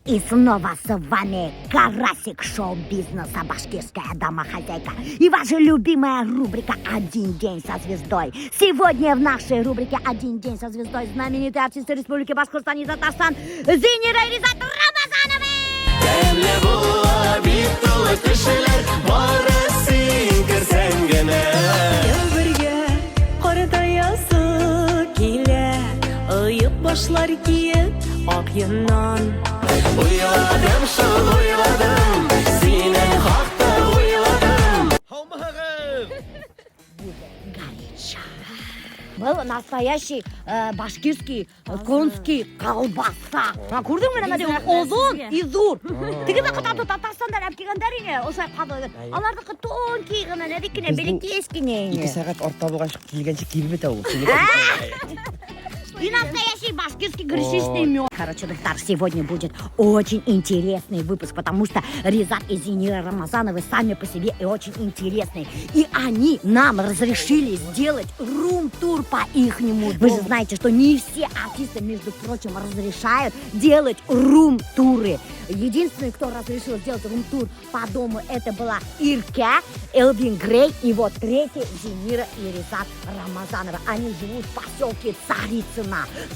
И снова с вами Карасик шоу-бизнеса «Башкирская домохозяйка» и ваша любимая рубрика «Один день со звездой». Сегодня в нашей рубрике «Один день со звездой» знаменитые артисты Республики Башкортостан и Татарстан Зинира и Ризат Рамазановы! Başlar giyip ak yandan Uyladım şıl uyladım Sinen hakta uyladım Горячо. Был настоящий башкирский конский колбаса. Көрдің мені мәде ұзын и зур. Тегіде қытаты Татарстандан әп келгендер осылай қабылды. Алардықы тонкий ғана нәдекіне белекескене. 2 сағат ортта болған келгенше киіп еді ол. И настоящий башкирский гречишный мед. Короче, доктор, сегодня будет очень интересный выпуск, потому что Ризат и Зинира Рамазановы сами по себе и очень интересные. И они нам разрешили сделать рум-тур по ихнему дому. Вы же знаете, что не все артисты, между прочим, разрешают делать рум-туры. Единственный, кто разрешил сделать рум-тур по дому, это была Ирке, Элвин Грей и вот третий Зинира и Ризат Рамазановы. Они живут в поселке Царицыно.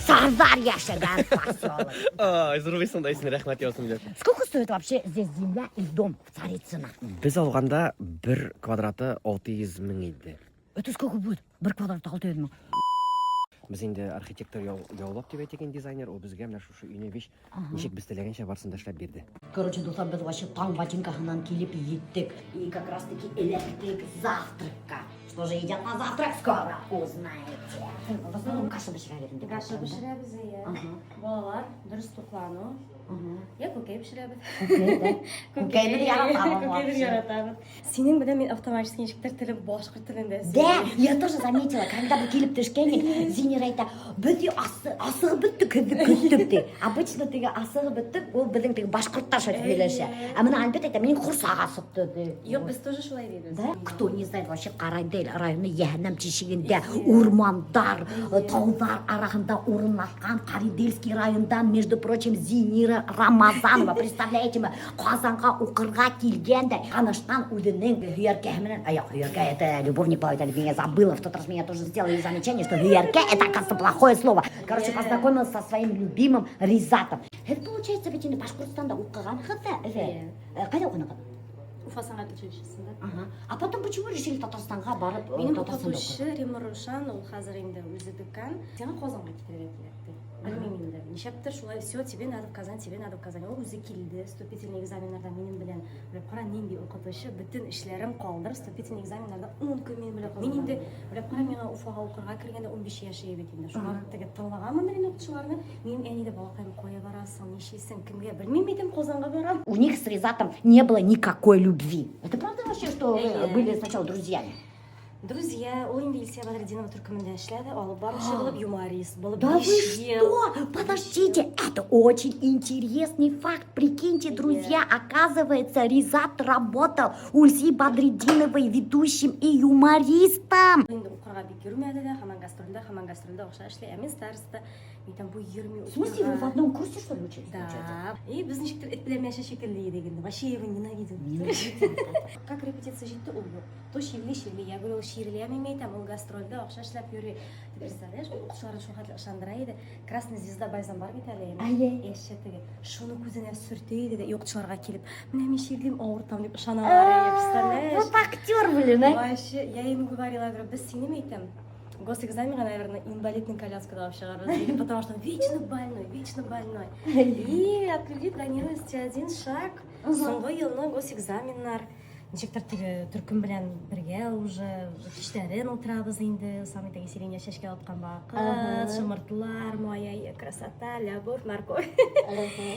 Сардар яшаган поселок. Зұрғи сондайсың, рахмат еосың. Сколько стоит вообще здесь земля и дом в Царицыно? Біз алғанда 1 квадраты 600 мың еді. Это сколько будет? 1 квадрат 600 мың. Біз енді архитектор Яулап деп айтеген дизайнер, ол бізге мына шушы үйіне веш нешек біз тілегенше барсында ішлеп берді. Короче, достар, біз вообще таң ботинкахынан келіп еттік. И как раз таки электрик завтракка. Что же едят на завтрак, скоро узнаете. В основном каша пішірәбетін. Каша пішірәбіз, балалар дұрыс тоқлану. Я көкей пішірәбіз. Көкейді яратамын. Көкейді яратамын. Сенің бұда мен автоматически ешіктер тілі башқұрт тілінде. Да, я тоже заметила, когда вы келіп түшкенен, Зинира айта, біз асығы бітті күттік де. Обычно тегі асығы бітті, ол біздің тегі башқұртташа түгелеші. А мына әлбет айта, мен құрсаға сұқты де. Жоқ, біз тоже шулай дейбіз. Да? Кто не знает, вообще Қарайдел районы Яхнам тишігінде урмандар, таудар арағында орнатқан Қарайдельский райондан, между прочим, Зинира Рамазанова. Представляете ме, Қазанға оқырға келгенде, Қаныштан өзінің Хүйеркеменен, Хүйерке это любовник плаватель, я забыла, в тот раз меня тоже сделали замечание, что Хүйерке это, оказывается, плохое слово. Короче, познакомился со своим любимым Ризатом. Это получается, ведь не Башкортостанда оқыған қыды. Қайда оқыған? Уфа саңғат училищесінде. А потом почему решили Татарстанға барып? Менің оқытушы Римма Рушан, ол қазір енді өзі дүкан. Сені Қозанға кетіріп еді. Білмеймін енді. Нешепті шулай, все, тебе надо в Казань, тебе надо в Казань. Ол өзі келді, вступительный экзаменлардан менің білен. Біліп қара, нендей оқытушы, бүтін ішлерім қалдыр, вступительный экзаменлардан 10 күн мен біліп. Мен енді, біліп қара, мені Уфаға оқырға кіргенде 15 яшы ебет енді. Шулар тігі тыңлағамын менің оқытушыларына. Мен әнейді балақайым қоя барасың, нешесің, кімге, білмеймін Қозанға барам. У них с Ризатом не было никакой любви. Это правда вообще, что вы были сначала друзьями? Друзья, ол енді Ильсия Бадридинова түркімінде ішледі, ол барушы болып юморист, болып Да вы что? Подождите, это очень интересный факт. Прикиньте, друзья, оказывается, Ризат работал у Ильси Бадридиновой ведущим и юмористом. Енді оқырға бек жүрмеді де, хаман гастрольда оқша ішле, әмен старысты. Мен бұл ерме В смысле, вы в одном курсе, что ли, учились? Да. И біз нешіктер әтпілемеші шекілді едегенді. Вообще его ненавидим. Как репетиция жетті, ол бұл. То шевли. Я говорю, ширлия мемейтам, ол гастрольда оқша ішлеп юри. Ты представляешь, ол оқшылары шоқатлы шандыра еді. Красный звезда байзан бар бет әлі. Ешетігі. Шуны көзіне сүртейді де, оқшыларға келіп. Міне мен шерлим ауыртам деп шаналары, представляешь? Вот актер, блин, а? Вообще, я ему говорила, говорю, біз сенемейтам. Госэкзамена, наверное, инвалидной коляской вообще разделили, потому что он вечно больной. И от людей планировался один шаг. Соңғы елінің госэкзаменлар. Нешектер түркім білән бірге уже кештәрін отырабыз енді. Самый селения шашке алыпқан бақыт, шымыртылар, моя красота, любовь, морковь.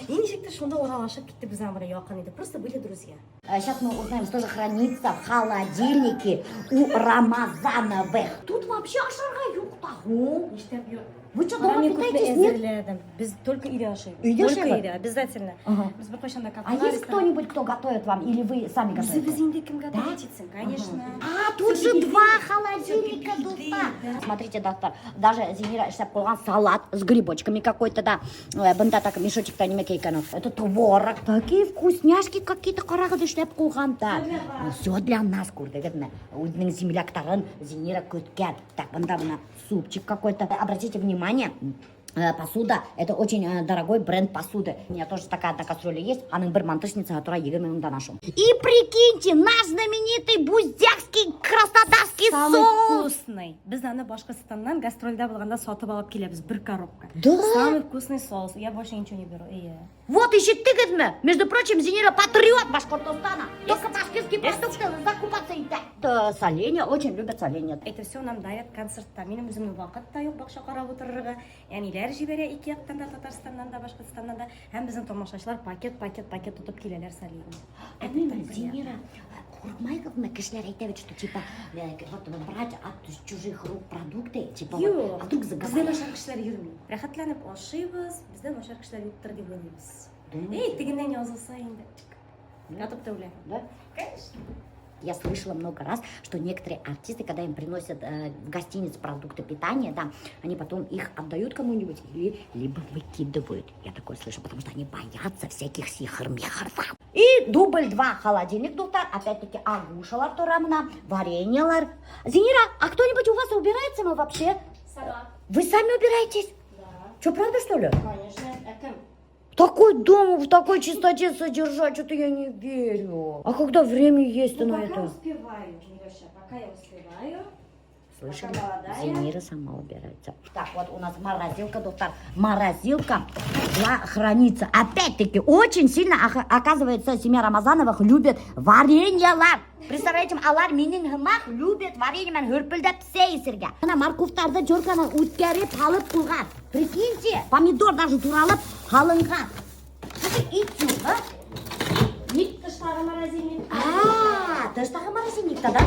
И нешектер шонда оралашып кетті біз амыры яқын еді. Просто были друзья. Сейчас мы узнаем, что же хранится в холодильнике у Рамазановых. Тут вообще ашарға юқ тағу. Нештеп Вы что, дома Мен питаетесь? көтіне Нет? әзірледім. Біз только үйде ашаймыз. Үйде Только ашаймыз? үйде, обязательно. Ага. Біз бір қойшанда А есть кто-нибудь, кто готовит вам? Или вы сами Біз готовите? енді кім готовить етсін, конечно. А, тут же два холодильника, доктор. Смотрите, доктор, даже Зинира штаб қойған салат с грибочками какой-то, да. Бында так мешочек-то неме кейканов. Это творог. Такие вкусняшки какие-то қарағыды штаб қойған, да. Все для нас, көрдігідні. Өзінің земляктарын Зинира көткен. Так, бында мына супчик какой-то. Обратите внимание, посуда, это очень дорогой бренд посуды. У меня тоже такая одна кастрюля есть, аның бір мантышница, которая 20 минутта нашел. И прикиньте, наш знаменитый буздякский краснодарский Самый соус. вкусный. Біз аны Башқұртстаннан гастрольда болғанда сатып алып келеміз бір коробка. Да? Самый вкусный соус. Я больше ничего не беру. Вот еще тыготьме. Между прочим, Зинира патриот Башкортостана. Только башкирские продукты закупаться и так. Соленья, очень любят соленья. Это все нам дает концертта. Менің өзімнің вақыт та жоқ бақша қарап отырырға. Әнилер жібере екі жақтан да, Татарстаннан да, Башқұртстаннан да. Һәм біздің тамашашылар пакет тұтып келелер соленья. Зинира, Курмайковна кишлер айтабыт, что типа вот брать от чужих рук продукты, типа вот, а вдруг Бізден заговорят. ошар кішілер жүрмей. Рахатланып ашибыз, бізден ошар кішілер юқтыр деп ойлаймыз. Да. Тігінен жазылса енді. Қатып та ойлаймын. Да? Конечно. Я слышала много раз, что некоторые артисты, когда им приносят в гостиницу продукты питания, да, они потом их отдают кому-нибудь или либо выкидывают. Я такое слышу, потому что они боятся всяких сихр-михров. И дубль 2 холодильник, доктор. Опять-таки агушалар турамна, вареньялар. Зинира, а кто-нибудь у вас убирается мы вообще? Сама. Вы сами убираетесь? Да. Что, правда, что ли? Конечно. Әкім. Такой дом в такой чистоте содержать, что-то я не верю. А когда время есть-то на Пока это? успеваю, Мироша, пока я успеваю. Слышали? Пока молодая. Зинира сама убирается. Так, вот у нас морозилка, доктор. Морозилка хранится. Опять-таки, очень сильно, оказывается, семья Рамазановых любит вареньялар. Представляете, алар менің хымақ любит вареньемен хөрпілдеп сейсірге. Ана морковтарды жорканы өткеріп алып қылған. Прикиньте, помидор даже туралып қалынған. И сюда. Тыштағы морозильник. Тыштағы морозильникта, да?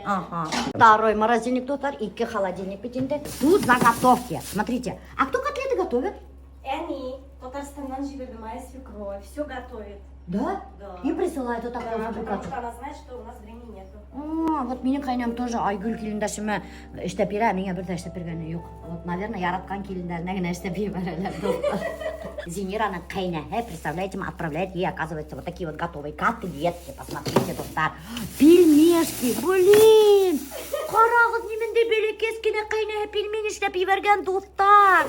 Ага. Второй морозильник, доктор, и холодильник пятинте. Тут заготовки. Смотрите. А кто котлеты готовит? Әни, Татарстаннан жіберді моя свекровь, все готовит. Да? Да. И присылает вот такой Да, потому фабрикацию. что она знает, что у нас времени нету. Вот менің қайнам тоже Айгүл келіндашыма іштеп бере, менге бірде іштеп бергені жоқ. Вот, наверное, яратқан келіндеріне гіне іштеп берелер. Зинираның қайнағы, представляете, отправляет ей, оказывается, вот такие вот готовые котлетки. Посмотрите, доктор. Пельмешки, блин! Қарағыз немінде белекескене қайнағы пельмень іштеп берген, достар.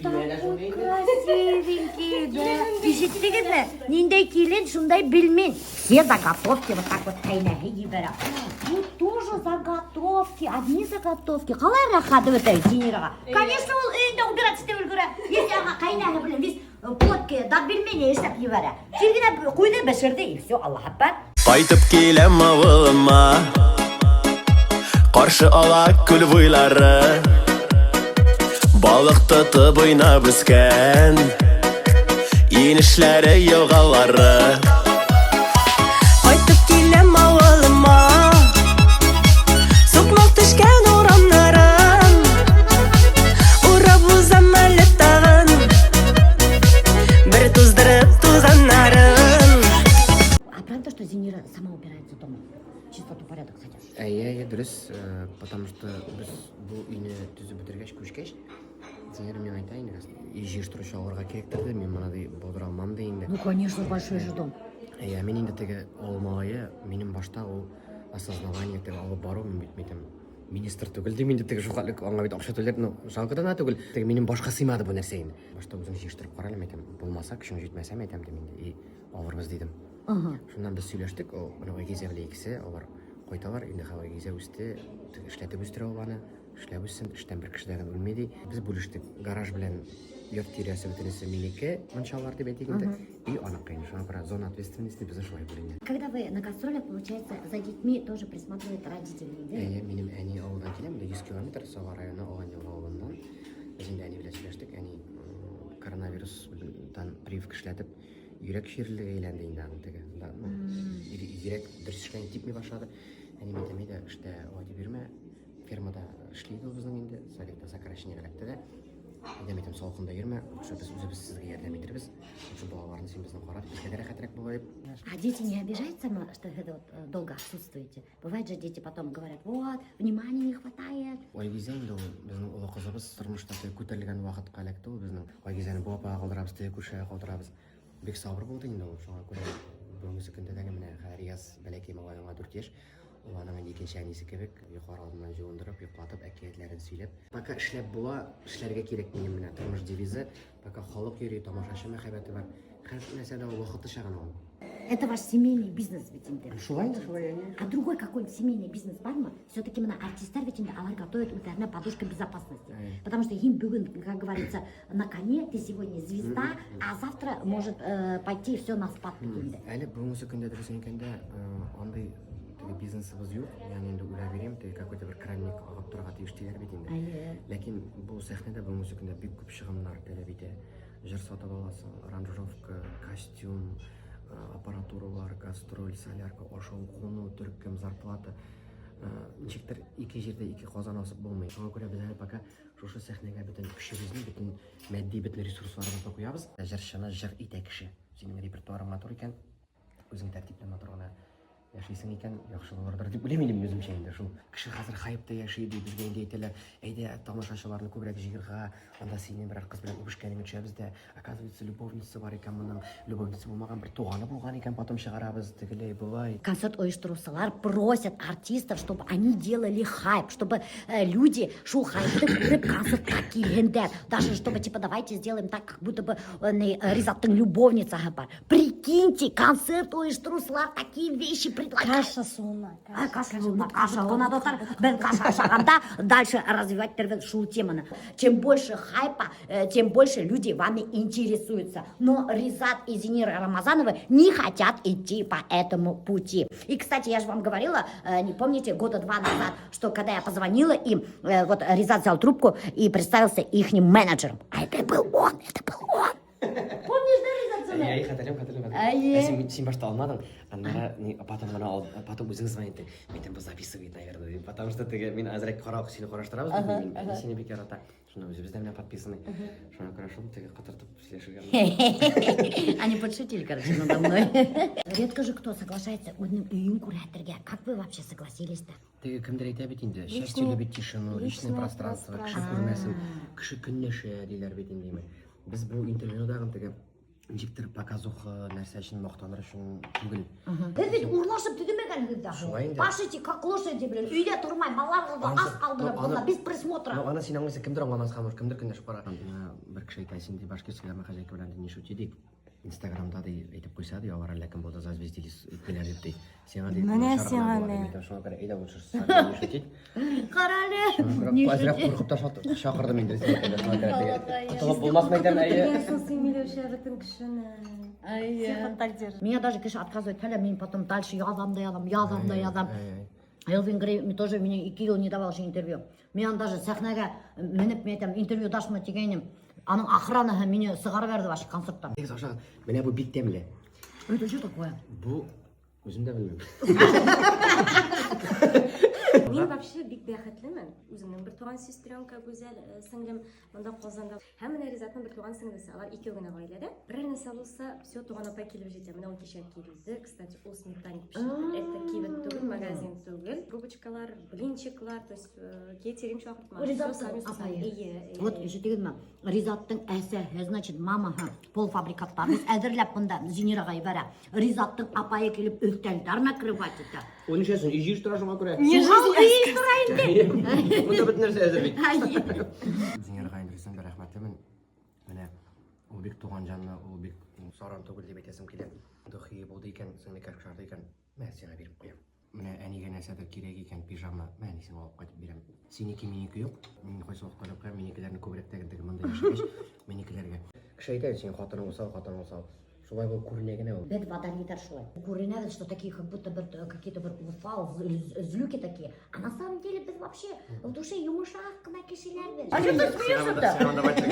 Такой красивенький, да. Ишеттіңіз бе? Нендей келін, шундай пельмень. Все заготовки вот так вот қайнағы еберем. Тут тоже заготовки, одни заготовки. Қалай рахат өтеді Зинираға? Конечно, ол үйінде убирать істеп үлгірі. Если аға қайнағы білін, біз плотки, дат пельмени іштеп еберем. Келгіне қойды, бішірді, и все, Аллах аппар. Кайтып келем авылыма, қаршы ала күл бойлары, балық тұтып ойнап өскен, енешлері елғалары. Кайтып келем авылыма, соқмақ түшкен орамнарым, ұрап ұзам әлі тағын, бір туздырып тузаннарын. А правда, что Зинира сама убирается дома? Чистоту, порядок содержит? Иә, дұрыс, потому что біз бұл үйні түзіп бітіргеш, көшкеш, Зинира мен айтайын, жер тұрышы ауырға керектерді, мен мынадай болдыра алмам дейінді. Ну, конечно, большой же дом. Иә, мен енді тегі олмайы, менің башта ол осознавание тегі алып бару, мен бүйтмейтім. Министр түгілді, менде тегі жоғалық оңға бейт ақша төлер, но жалқыдана түгіл. Тегі менің башқа сыймады бұл нәрсе енді. Башта өзің жештіріп қаралым етем, болмаса, күшің жетмәсәм етем деменде, и ауырбыз дейдім. Шундан біз сөйлештік, ол ойгезе біле екісі, олар қойталар, енді ойгезе өсті, ішләтіп өстірі оланы, ішләп өссін, іштен бір кішідеген өлмеді. Біз бөліштік гараж білен йорт териясы бітінесі менеке, маншалар деп әтегенді, и ана қайын, шуна бір зона ответственности бізді шулай бөлінген. Когда вы на гастролях, получается, за детьми тоже присматривают родители, да? Менің әне ауылдан келем, 100 километр Соға районы оған ел ауылынан. Біз енді әне біле сөйлештік, әне коронавирустан прививка ішлетіп, үйрек шерілігі ейләнді енді аңтығы. Үйрек дұрыс ішкен типме башады. Әне метамейді ішті оғады берме, фермада ішлейді біздің енді, советта сокращение қалепті да. Әйтәм салқында йөрмә, ошо без үзебез сезгә ярдәм итәрбез. Ошо балаларны син безне карап, безгә дә рәхәтрәк булыр дип. А дети не обижаются, что вы вот долго отсутствуете? Бывает же, дети потом говорят, вот, внимания не хватает. Айгизә инде ул безнең олы кызыбыз тормышта күтәрелгән вакытка эләкте ул безнең. Айгизәне бу апага калдырабыз, теге күршегә калдырабыз. Бик сабыр булды инде ул. Шуңа күрә бүгенге көндә дә менә Рияз бәләкәй малайга 4 яшь. Ул аның икенче әнисе кебек юқары алдыннан җуындырып, йоклатып, әкиятләрен сөйләп. Пока эшләп була, эшләргә кирәк минем менә тормыш девизы. Пока халык йөри, тамашачы мәхәббәте бар. Һәр нәрсәдә ул вакыты чагын ул. Это ваш семейный бизнес ведь инде. Шулай инде, шулай әни. А другой какой-нибудь семейный бизнес бар ма? Все-таки мы артисттар ведь инде алар готовят ударная подушка безопасности. Потому что им бүгін, как говорится, на коне, ты сегодня звезда, а завтра может пойти все на спад инде. Әле бүгенге көндә дөрес әйткәндә, андай бизнесыбыз юк. Яни инде уйлап берем, какой-то бер кранник агып торырга тиештеләр бит инде. Ләкин бу сәхнәдә бүгенге көндә бик күп чыгымнар таләп итә. Җыр сатып аласың, аранжировка, костюм, аппаратура бар, гастроль, солярка, ашау, куну, төркем, зарплата. Ничектер ике җирдә ике казан асып булмый. Шуңа күрә без әле пока шушы сәхнәгә бөтен көчебезне, бөтен матди бөтен ресурсларыбызны куябыз. Җырчыны җыр итә кеше. Синең репертуарың матур икән, үзең тәртипле матур гына яшисең икән, яхшы булырдыр дип уйлыйм инде үземчә инде. Шул кеше хәзер хайпта яши ди, безгә инде әйтәләр, әйдә тамашачыларны күбрәк җыярга, анда синең берәр кыз белән үбешкәнең төшәбез дә, оказывается, любовница бар икән моның, любовница булмаган бер туганы булган икән, потом чыгарабыз, тегеләй булай. Концерт оештырусалар просят артистов, чтобы они делали хайп, чтобы люди шул хайпты күреп концертка килгәндә, даже чтобы типа давайте сделаем так, как будто бы Ризаттың любовницаһы бар. Прикиньте, концерт оештырусалар такие вещи предлагают. Каша суына. Каша. Она достар, бен каша ашаганда дальше развивать шул теманы. Чем больше хайпа, тем больше люди вами интересуются. Но Ризат и Зинира Рамазановы не хотят идти по этому пути. И, кстати, я же вам говорила, не помните, года 2 назад, что когда я позвонила им, вот Ризат взял трубку и представился ихним менеджером. А это был он. Помнишь, да, Ризат? Я хәтерләм. Син башта алмадың. Аннара потом үзең звонит. Мен бу записывать, наверное. Потому что теге мин азрак карак сине караштырабыз. Мин сине бик ярата. Шуны үзебездә менә подписаны. Шуны карашым теге кытыртып сөйләшергә. Они подшутили, короче, надо мной. Редко же кто соглашается одним уюн күрәтергә. Как вы вообще согласились-то? Теге кемдер әйтә бит инде. Счастье любит тишину, личное пространство, кеше күрмәсен, кеше көнләшә диләр бит инде. Без бу интервьюдагы теге ничектер показуха нәрсә өчен мактаныр өчен түгел. Без бит урлашып төдемәгәнбез Шулай дә. инде. Пашите как лошади белән өйдә тормай, балаларга ас калдырып, анда без присмотра. Аны син аңлыйсың, кемдер аңламас хәмер, кемдер көнләшеп кара. Бер кеше әйтә, син ди башкирская мәхәҗәкә белән не шути ди. Инстаграмда да әйтеп куйса ди, алар ләкин булды зазвездились итмәләр дип. Сиңа ди. Менә сиңа не. Шуңа күрә әйдә лучше не шутить. Карале. Азрак куркып та шакырдым инде сине. Котылып булмас мәйдан әйе. Меня даже, конечно, отказывают, Таля, мне потом дальше язам. Элвин Грей тоже мне и Кирилл не давал же интервью. Меня даже сәхнәгә менеп мен айтам, интервью дашмы дигәнем. Аның охранаһы мине сыгарып берди ваш концерттан. Тегез аша, менә бу бик тәмле. Это что такое? Бу үзем дә белмим. Мен вообще бик бәхетлемен. Үземнең бер туган сестренка гүзәл сеңлем монда Казанда. Һәм менә Ризатның бер туган сеңлесе. Алар икәү генә гаиләдә. Бер нәрсә булса, все туган апа килеп җитә. Менә ул кичә килде. Кстати, ул сметаник пешерде. Это кибет түгел, магазин түгел. Трубочкалар, блинчиклар, то есть кейтеринг чакыртма. Ризаттың апайы. Вот еще дигәнме? Ризаттың әсәһе, значит, мамаһы полуфабрикаттар. Без әзерләп монда Зинирага ибәрә. Ризаттың апайы килеп өстәлдәр накрывать итә. Ул ничәсен иҗиш тора шуңа күрә. Монда бит нәрсә әзер бит. Зинирга инглизем дә рәхмәтлемен. Менә ул бик туган җанны, ул бик саран түгел дип әйтәсем килә. Дохи булды икән, сеңне кашкарды икән. Мен сиңа биреп куям. Менә әнигә нәрсәдер кирәк икән, пижама. Мен сиңа алып кайтып бирәм. Синеке минеке юк. Мин кайсы вакытта алып куям, минекеләрне күбрәк тәгәрдәге монда яшәгәч, минекеләргә. Кеше әйтә, син хатының усал. Шулай бу күренә генә ул. Бед водолитар шулай. Күренәбез, что такие как будто какие-то злюки такие. А на самом деле без вообще в душе юмышак кына кешеләр бер. А что ты смеешься-то?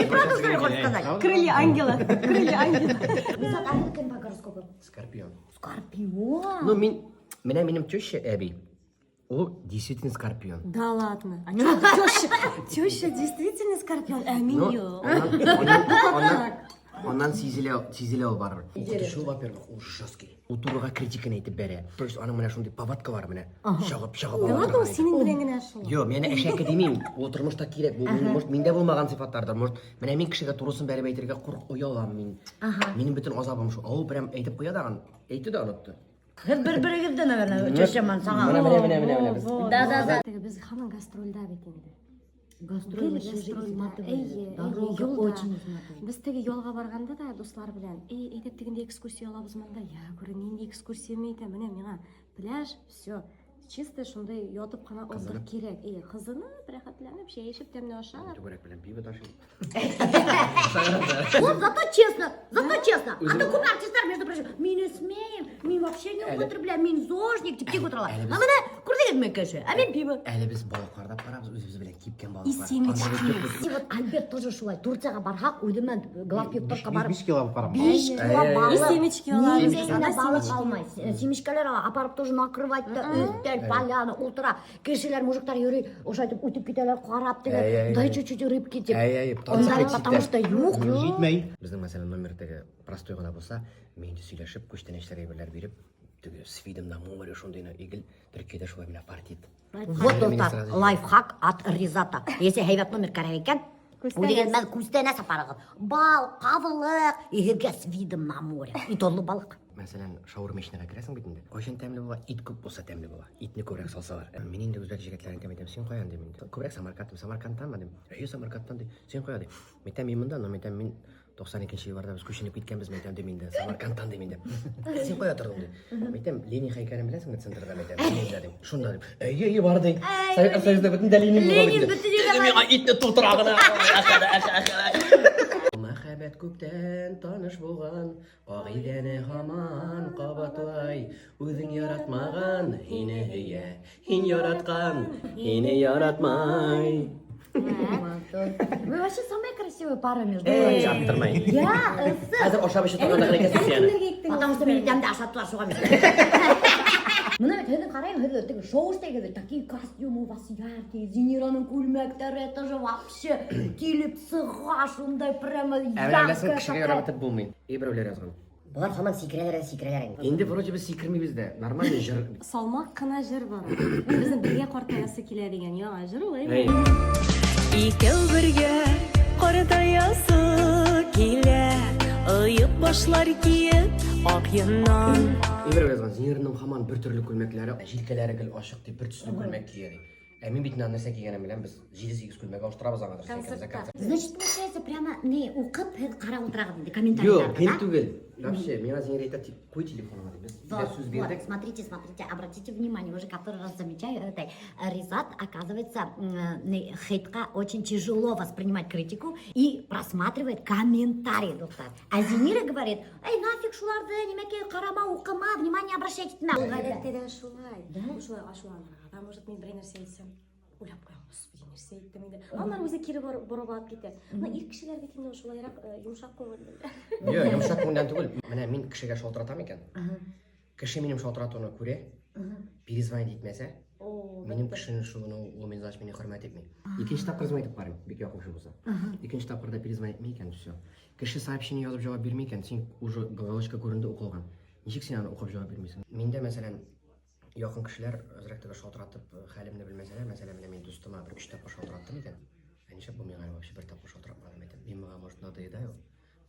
Правда, что я хочу сказать? Крылья ангела. Ризат, а кем по гороскопу? Скорпион. Скорпион. Ну, менә минем теща әби. Ол действительно скорпион. Да ладно. А что, теща действительно скорпион, а Ну, меня? Ondan сезіле ол барыр. Оқытушы, во-первых, ол жесткий. Ол тураға критиканы айтып бәрі. То есть аның мына шундай повадка бар міне. Шағып. Да ладно, ол сенің білен генә шул. Йо, мені әшәкі демеймін. Ол тұрмышта керек. Бұл может менде болмаған сипаттардар. Может, міне мен кішіге турусын бәрі бәйтірге қорқ ұяламын мен. Менің бүтін азабым шу. Ол прям айтып қояды аған. Айтты да ұнытты. Бір-бірігізді, наверное, чешеман саған. Міне. Да. Біз хаман гастрольда бит инде. Гастроль дорога очень изматывает. Біз теге yolға барғанда да достар белән, әйтеп дегенде экскурсия алабыз монда. Я говорю, нинди экскурсия мейтә, менә миңа пляж, все. Чисто шундай ятып кына отдых керек. Кызынып, рәхәтләнеп, чәй эчеп тәмле ашап. Түгәрәк белән пиво ташып. Вот, зато честно. А то күп артисттар, между прочим, мен смеем, мен вообще не употребляю, мен зожник, тип кутыралар. А менә күрдегез мен кеше, а мен пиво. Әлі біз балықларда барабыз, өзіміз білен кипкен балықлар. И семечки. И вот Альберт тоже шулай. Турцияға бархақ, үйдемен главпивторға барып. 5 кило алып барам. 5 кило И балық. семечки алабыз. Нигде балық алмай. Семечкалар апарып тоже накрывать та, үстел, поляна, утра. Кешелер, мужиктар йөри, ошайтып үтіп кетелер, қарап деген. Дай чуть-чуть рыбки деп. Ондай, потому что юқ. Біздің мәселе номердегі простой ғана болса, менде сөйлешіп, көштен ештері бірлер беріп, түгі с видом на море шондайына егіл, Түркияда шулай мені партиет. Вот достар, лайфхак от Ризата. Если хайват номер керек екен, Удеген мен күстене сапарығы. Бал, қавылық, егерге с видом на море. И толы балық. Мәселен, шауырма ішінеға кіресің бетінде. Қойшан тәмлі бола, ит көп болса тәмлі бола. Итні көбірек салса бар. Мен енді өзбек жігетлерін тәмедем, сен қоян деймін. Көбірек Самаркандтан ба деймін. Самаркандтан деймін. Сен қоя деймін. Мен тәмеймін да, но мен тәмеймін. 92 жылы барда біз көшеніп кеткенбіз, мен тәм демейді, Самаркандтан демейді. Сен қоя тұрдың дейді. Мен тәм Ленин хайкарын білесің бе центрда мен тәм. Шунда деймін. Ей, бар деймін. Совет Союзда бүтін дә Ленин болға бітті. Мен итні тұлтырағына. Махаббат көптен таныш болған, қағидәне хаман қабатлай. Өзің яратмаған, хин яратқан, хине яратмай. Вы вообще самая красивая пара между вами. Жаттырмай. Я, Қазір ошап іші тұрғанда қарекесіз сені. Потому что мен дәмді ашаттылар шуға мен. Мына өтеді қарайым, өтеді шоу-стегі такие костюмы у вас яркие, Зинираның көлмектері, это же вообще келіп сыға шундай прямо Әмәләсін кішіге жарабатып болмайды. Ебіреулер yazған. Бұлар хаман секірелер. Енді вроде біз секірмейбіз де, нормальный жыр. Салмақ қана жыр бар. Біздің бірге қартаясы келе деген яңа жыр олай. Икәү бергә картаясы килә, ыйып башлар киеп ак йоннан. Ебіреу yazған, Зинираның хаман бір түрлі көлмеклері, желкелері кіл ашық деп бір түсілі көлмек киеді. Мен битінен нәрсе кигенім білем, біз 7-8 көлмек ауыстырабыз аңадыр. Значит, получается, прямо не уқып, қарап отырағын, Йо, комментарийларды, мен да? түгел. Вообще, мен Зинер айтады, қой телефоныма деп, біз сөз бердік. Смотрите, обратите внимание, уже который раз замечаю, это Ризат, оказывается, хейтка очень тяжело воспринимать критику и просматривает комментарии, доктор. А Зинира говорит, эй, нафиг шуларды, немеке қарама, уқыма, внимание обращайте на. Ғадеттеден шулай. Шулай ашуланырға. А может мен бір нәрсе айтсам, ойлап қоям, господи, нәрсе айттым енді. Алар өзі кері бұрып алып кетеді. Ир кішілерге келгенде шулайрақ жұмшақ қойған. Йо, жұмшақ көңілден түгіл. Міне мен кішіге шалтыратам екен. Кіші менің шалтыратуыны көре, перезвонить етмесе, менің кішінің шуыны олмен зач мені құрмет етмей. Екінші тапқыр звонитіп барым, беке оқушы болса. Екінші тапқырда перезвонить етмей екен, все. Кіші сообщение жазып жауап бермей екен, сен уже галочка көрінді оқылған. Нешік сен аны оқып жауап бермейсің? Менде мәселен Яқын кішілер өзіректігі шалтыратып, хәлімді білмеселер, мәселен мен достыма бір 3 тапқа шалтыраттым екен. Әнеше бұл мен вообще бір тапқа шалтыратмадым екен. Мен маған, может, надоедаю,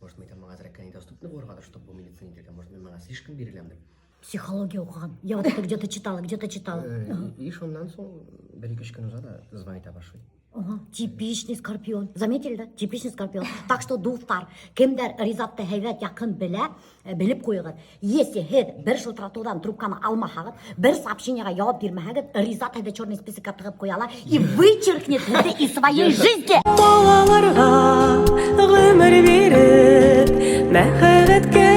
может, мен маған азырақ недоступны болғада, чтобы бұл медицина етілген, может, мен маған слишком берілем деп. Психология оқыған. Я вот это где-то читала. И шоннан соң бір-екі күн ұзады, звонита башлайды. Типичный скорпион. Заметили, да? Типичный скорпион. Так что, достар, кемдер Ризатты хайват якын біліп қойығыр. Если хед бір шылтыратудан трубканы алмахағыт, бір сообщенияға жауап бермәғыт, Ризат хеді черный списокка тығып қояла и вычеркнет хеді из своей жизни. Балаларға ғұмыр беріп, мәхәббәткә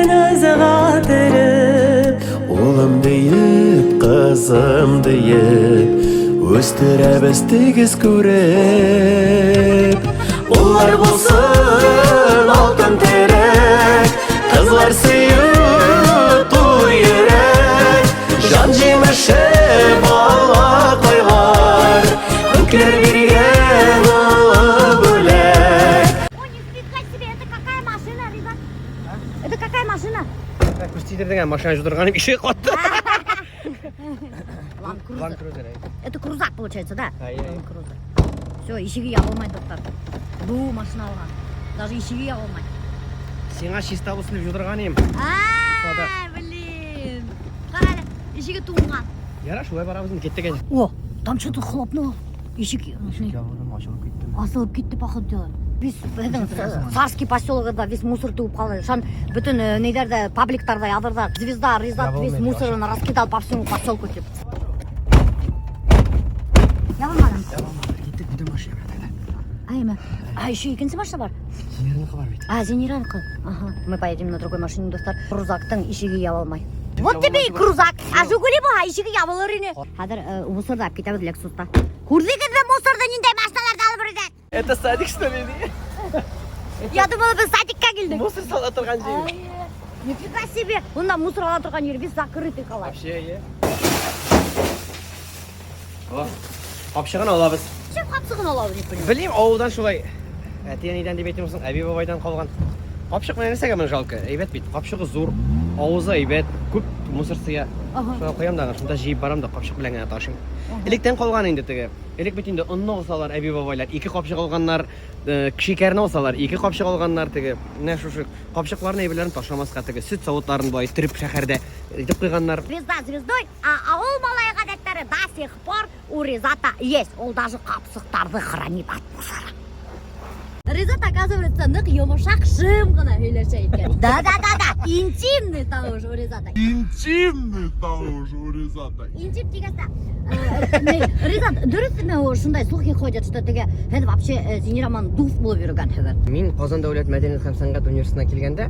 назыға тіріп, улым дейіп, қызым дейіп, өстірәбіз тегіз көріп. Олар болсын алтын терек, қызлар сүйіп той үрек, жан жеміші бала Күстейдер деген машина жудырғаным ишек қатты. Land Cruiser. Это крузак получается, да? Ай-яй. Land Cruiser. Все, ишиги ябылмай достар. Бу машина алған. Даже ишиги ябылмай. Сеңа шиста болсын деп жудырғаным. Блин. Қарайлы, ишиги туңған. Яра, шулай барабыз, кеттік әже. О, там что-то хлопнуло. Ишиги. Ашылып кетті. Асылып кетті походу. Весь царский поселогында весь мусор туып қалды. Шан бүтін нелерді, пабликтарда, ядырда, звезда, Ризат, весь мусорын раскидал по всему поселку деп. Ябылмадым. Кеттік, бүтін машина братайда. Айма. А еще екінші машина бар? Зенернікі бар бейт. Зенеранка. Ага. Мы поедем на другой машине, достар. Крузактың ишиги ябылмай. Вот тебе и крузак. А Жигули бұға ишиги ябылыр ене. Хадыр мусорды алып кетеміз Лексуста. Курдикінде мусорды ниндей машиналарды алып үрден. Это садик, что ли? Я думала, біз садикка келдік. Мусор сала тұрған жер. Нифига себе. Онда мусор ала тұрған жер весь закрытый қалай. Вообще, Қапшығын алабыз. Чем қапсығын алауы не понимаю. Білейм, ауылдан шулай. Әтенейден деп етеміздің, әбей бабайдан қалған. Қапшық мен нәрсеге мен жалқы. Әйбет бейт. Қапшығы зор, ауызы әйбет, көп мусор сыя. Шуға қоям дағы, шында жиып барам да қапшық біләң әне ташым. Еліктен қалған енді тігі. Елік бетінде ұнны олсалар, әбей бабайлар. Екі қапшық алғанлар, кішекеріні олсалар. Екі қапшық алғанлар тігі. Міне шушық. Қапшықларын әйбелерін ташламасқа тігі. Сүт сауыттарын былай түріп шәһәрде етіп қойғанлар. Звезда звездой, а ауыл малай ғадеттері до сих пор у Ризата есть. Ол даже қапсықтарды хранит от мусора. Ризат, оказывается, нық йомышақ шым ғана сөйлесе екен. Да, интимный того же у Ризата. Интимный того же у Ризата. Интим дегенде, Ризат, дұрыс ме шундай слухи ходят, что теге хәді вообще Зенераман дуф болып жүрген хәбір. Мен Қазан дәулет мәдениет һәм сәнгать университетына келгенде,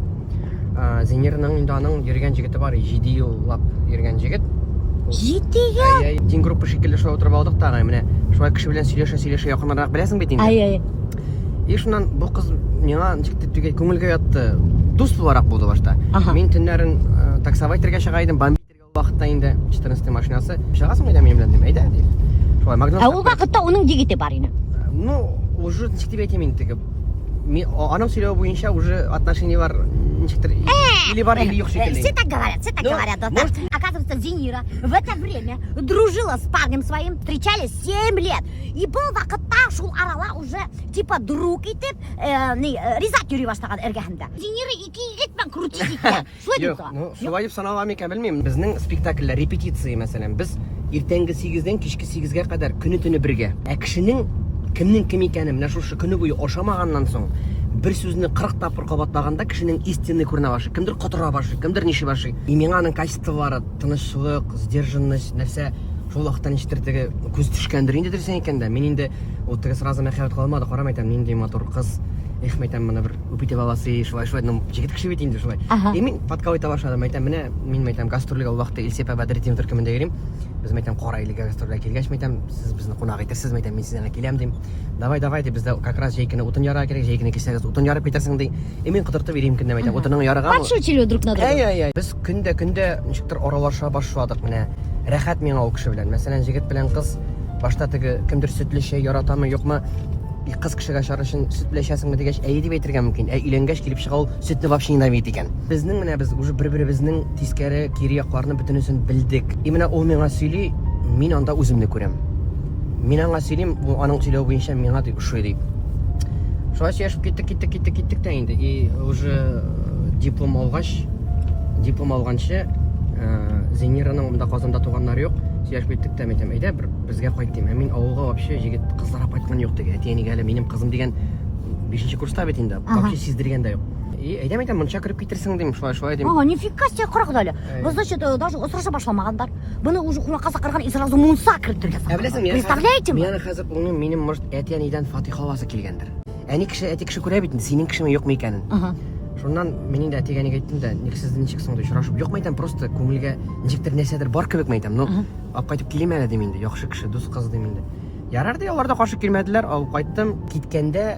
Зенерның инде аның йөргән җегете бар, 7 еллап йөргән җегет. 7 ел? Дин группа шикелле шулай утырып алдык та, менә шулай кеше белән сөйләшә якынрак беләсең бит инде. Ай. И шуннан бу кыз миңа ничектер түгел күңелгә ятты. Дус буларак булды башта. Мин төннәрен таксовайтерга чыга идем, бомбитергә вакытта инде 14 машинасы. Чыгасың инде минем белән дим, әйдә ди. Шулай Макдональдс. Ул вакытта уның егете бар ине. Ну, уже ничектер әйтәм инде. Аның сөйләү буенча уже отношения бар, ничектер или бар, или юк шикелле. Все так говорят, да. Оказывается, Зенира в это время дружила с парнем своим, встречались 7 лет. И был вакытта шул арала уже типа друг итеп, Ризат йөри баштаган эргәһендә. Зенира 2 егет белән крутить иткән. Шулай дип тора. Ну, шулай дип санала микән белмим. Безнең спектакльләр, репетиция мәсәлән, без иртәнге 8-дән кичке 8-гә кадәр көне-төне бергә. Ә кешенең кемнең кем икәнен менә шушы көне буе ашамаганнан соң бер сүзне 40 тапкыр кабатлаганда кешенең истинный күренә башлый. Кемдер котыра башлый, кемдер ниши башлый. И миңа аның качестволары, тынычлык, сдержанность, нәрсә шул вакытта ничектер теге күз төшкәндер инде дөресен икән дә. Мин инде ул теге сразу мәхәббәт калмады. Карам әйтәм, нинди матур кыз. Их мәйтәм, моны бер үпите баласы, шулай җегет кеше бит инде шулай. И мин подкалайта башладым. Әйтәм, менә мин мәйтәм гастрольгә ул вакытта Илсепа Бәдретдин төркемендә йөрим. Без мәйтәм Карайлыга гастрольгә килгәч мәйтәм, сез безне кунак итәрсез мәйтәм, мин сезгә киләм дим. Давай дип, бездә как раз җәйкене утын яра кирәк, җәйкене кисәгез утын ярып итәрсең ди. Мин кытыртып йөрим көндә мәйтәм, утынның ярыга. Подшучили друг на друга. Ай. Без көндә ничектер аралаша башладык менә. Рәхәт миңа ул кеше белән. Мәсәлән, җегет белән кыз башта теге кемдер сөтле чәй яратамы, юкмы? Кыз кешегә шарышын сөт белән эчәсеңме дигәч, әйе дип әйтергә мөмкин. Өйләнгәч килеп чыга ул сөтне вообще инамит икән. Безнең менә без уже бер-беребезнең тискәре, кире якларны бөтенесен билдек. И менә ул миңа сөйли, мин анда үземне күрәм. Мин аңа сөйлим, ул аның сөйләү буенча миңа дип ошый ди. Шулай сөйләшеп киттек тә инде. И уже диплом алганчы Зенираның монда Казанда туганнары юк. Сөйләшеп киттек тә әйтәм, әйдә бер безгә кайт дим. Мин авылга вообще җигет кызлар апайткан юк диге. Әтиәнигә әле минем кызым дигән 5нче курста бит инде. Вообще сиздергән дә юк. И әйтәм, монча кирип китерсең дим, шулай дим. Нифига себе, карак дәле. Вы, значит, даже осраша башламагандар. Буны уже кунакка сакырган и сразу мунса кертергә. Представляете? Мин хәзер уны минем может әтиәнидән фатихаласы килгәндер. Әти кеше күрә бит, синең кешеме юкмы икәнен. Шуннан мин инде әтигәнигә әйттем дә, никсез ничек соң дип сорашып, юк мәйтәм, просто күңелгә ничектер нәрсәдер бар кебек мәйтәм. Ну, алып кайтып килим әле дим инде, яхшы кеше, дус кыз дим инде. Ярар ди, алар да каршы килмәделәр, алып кайттым. Киткәндә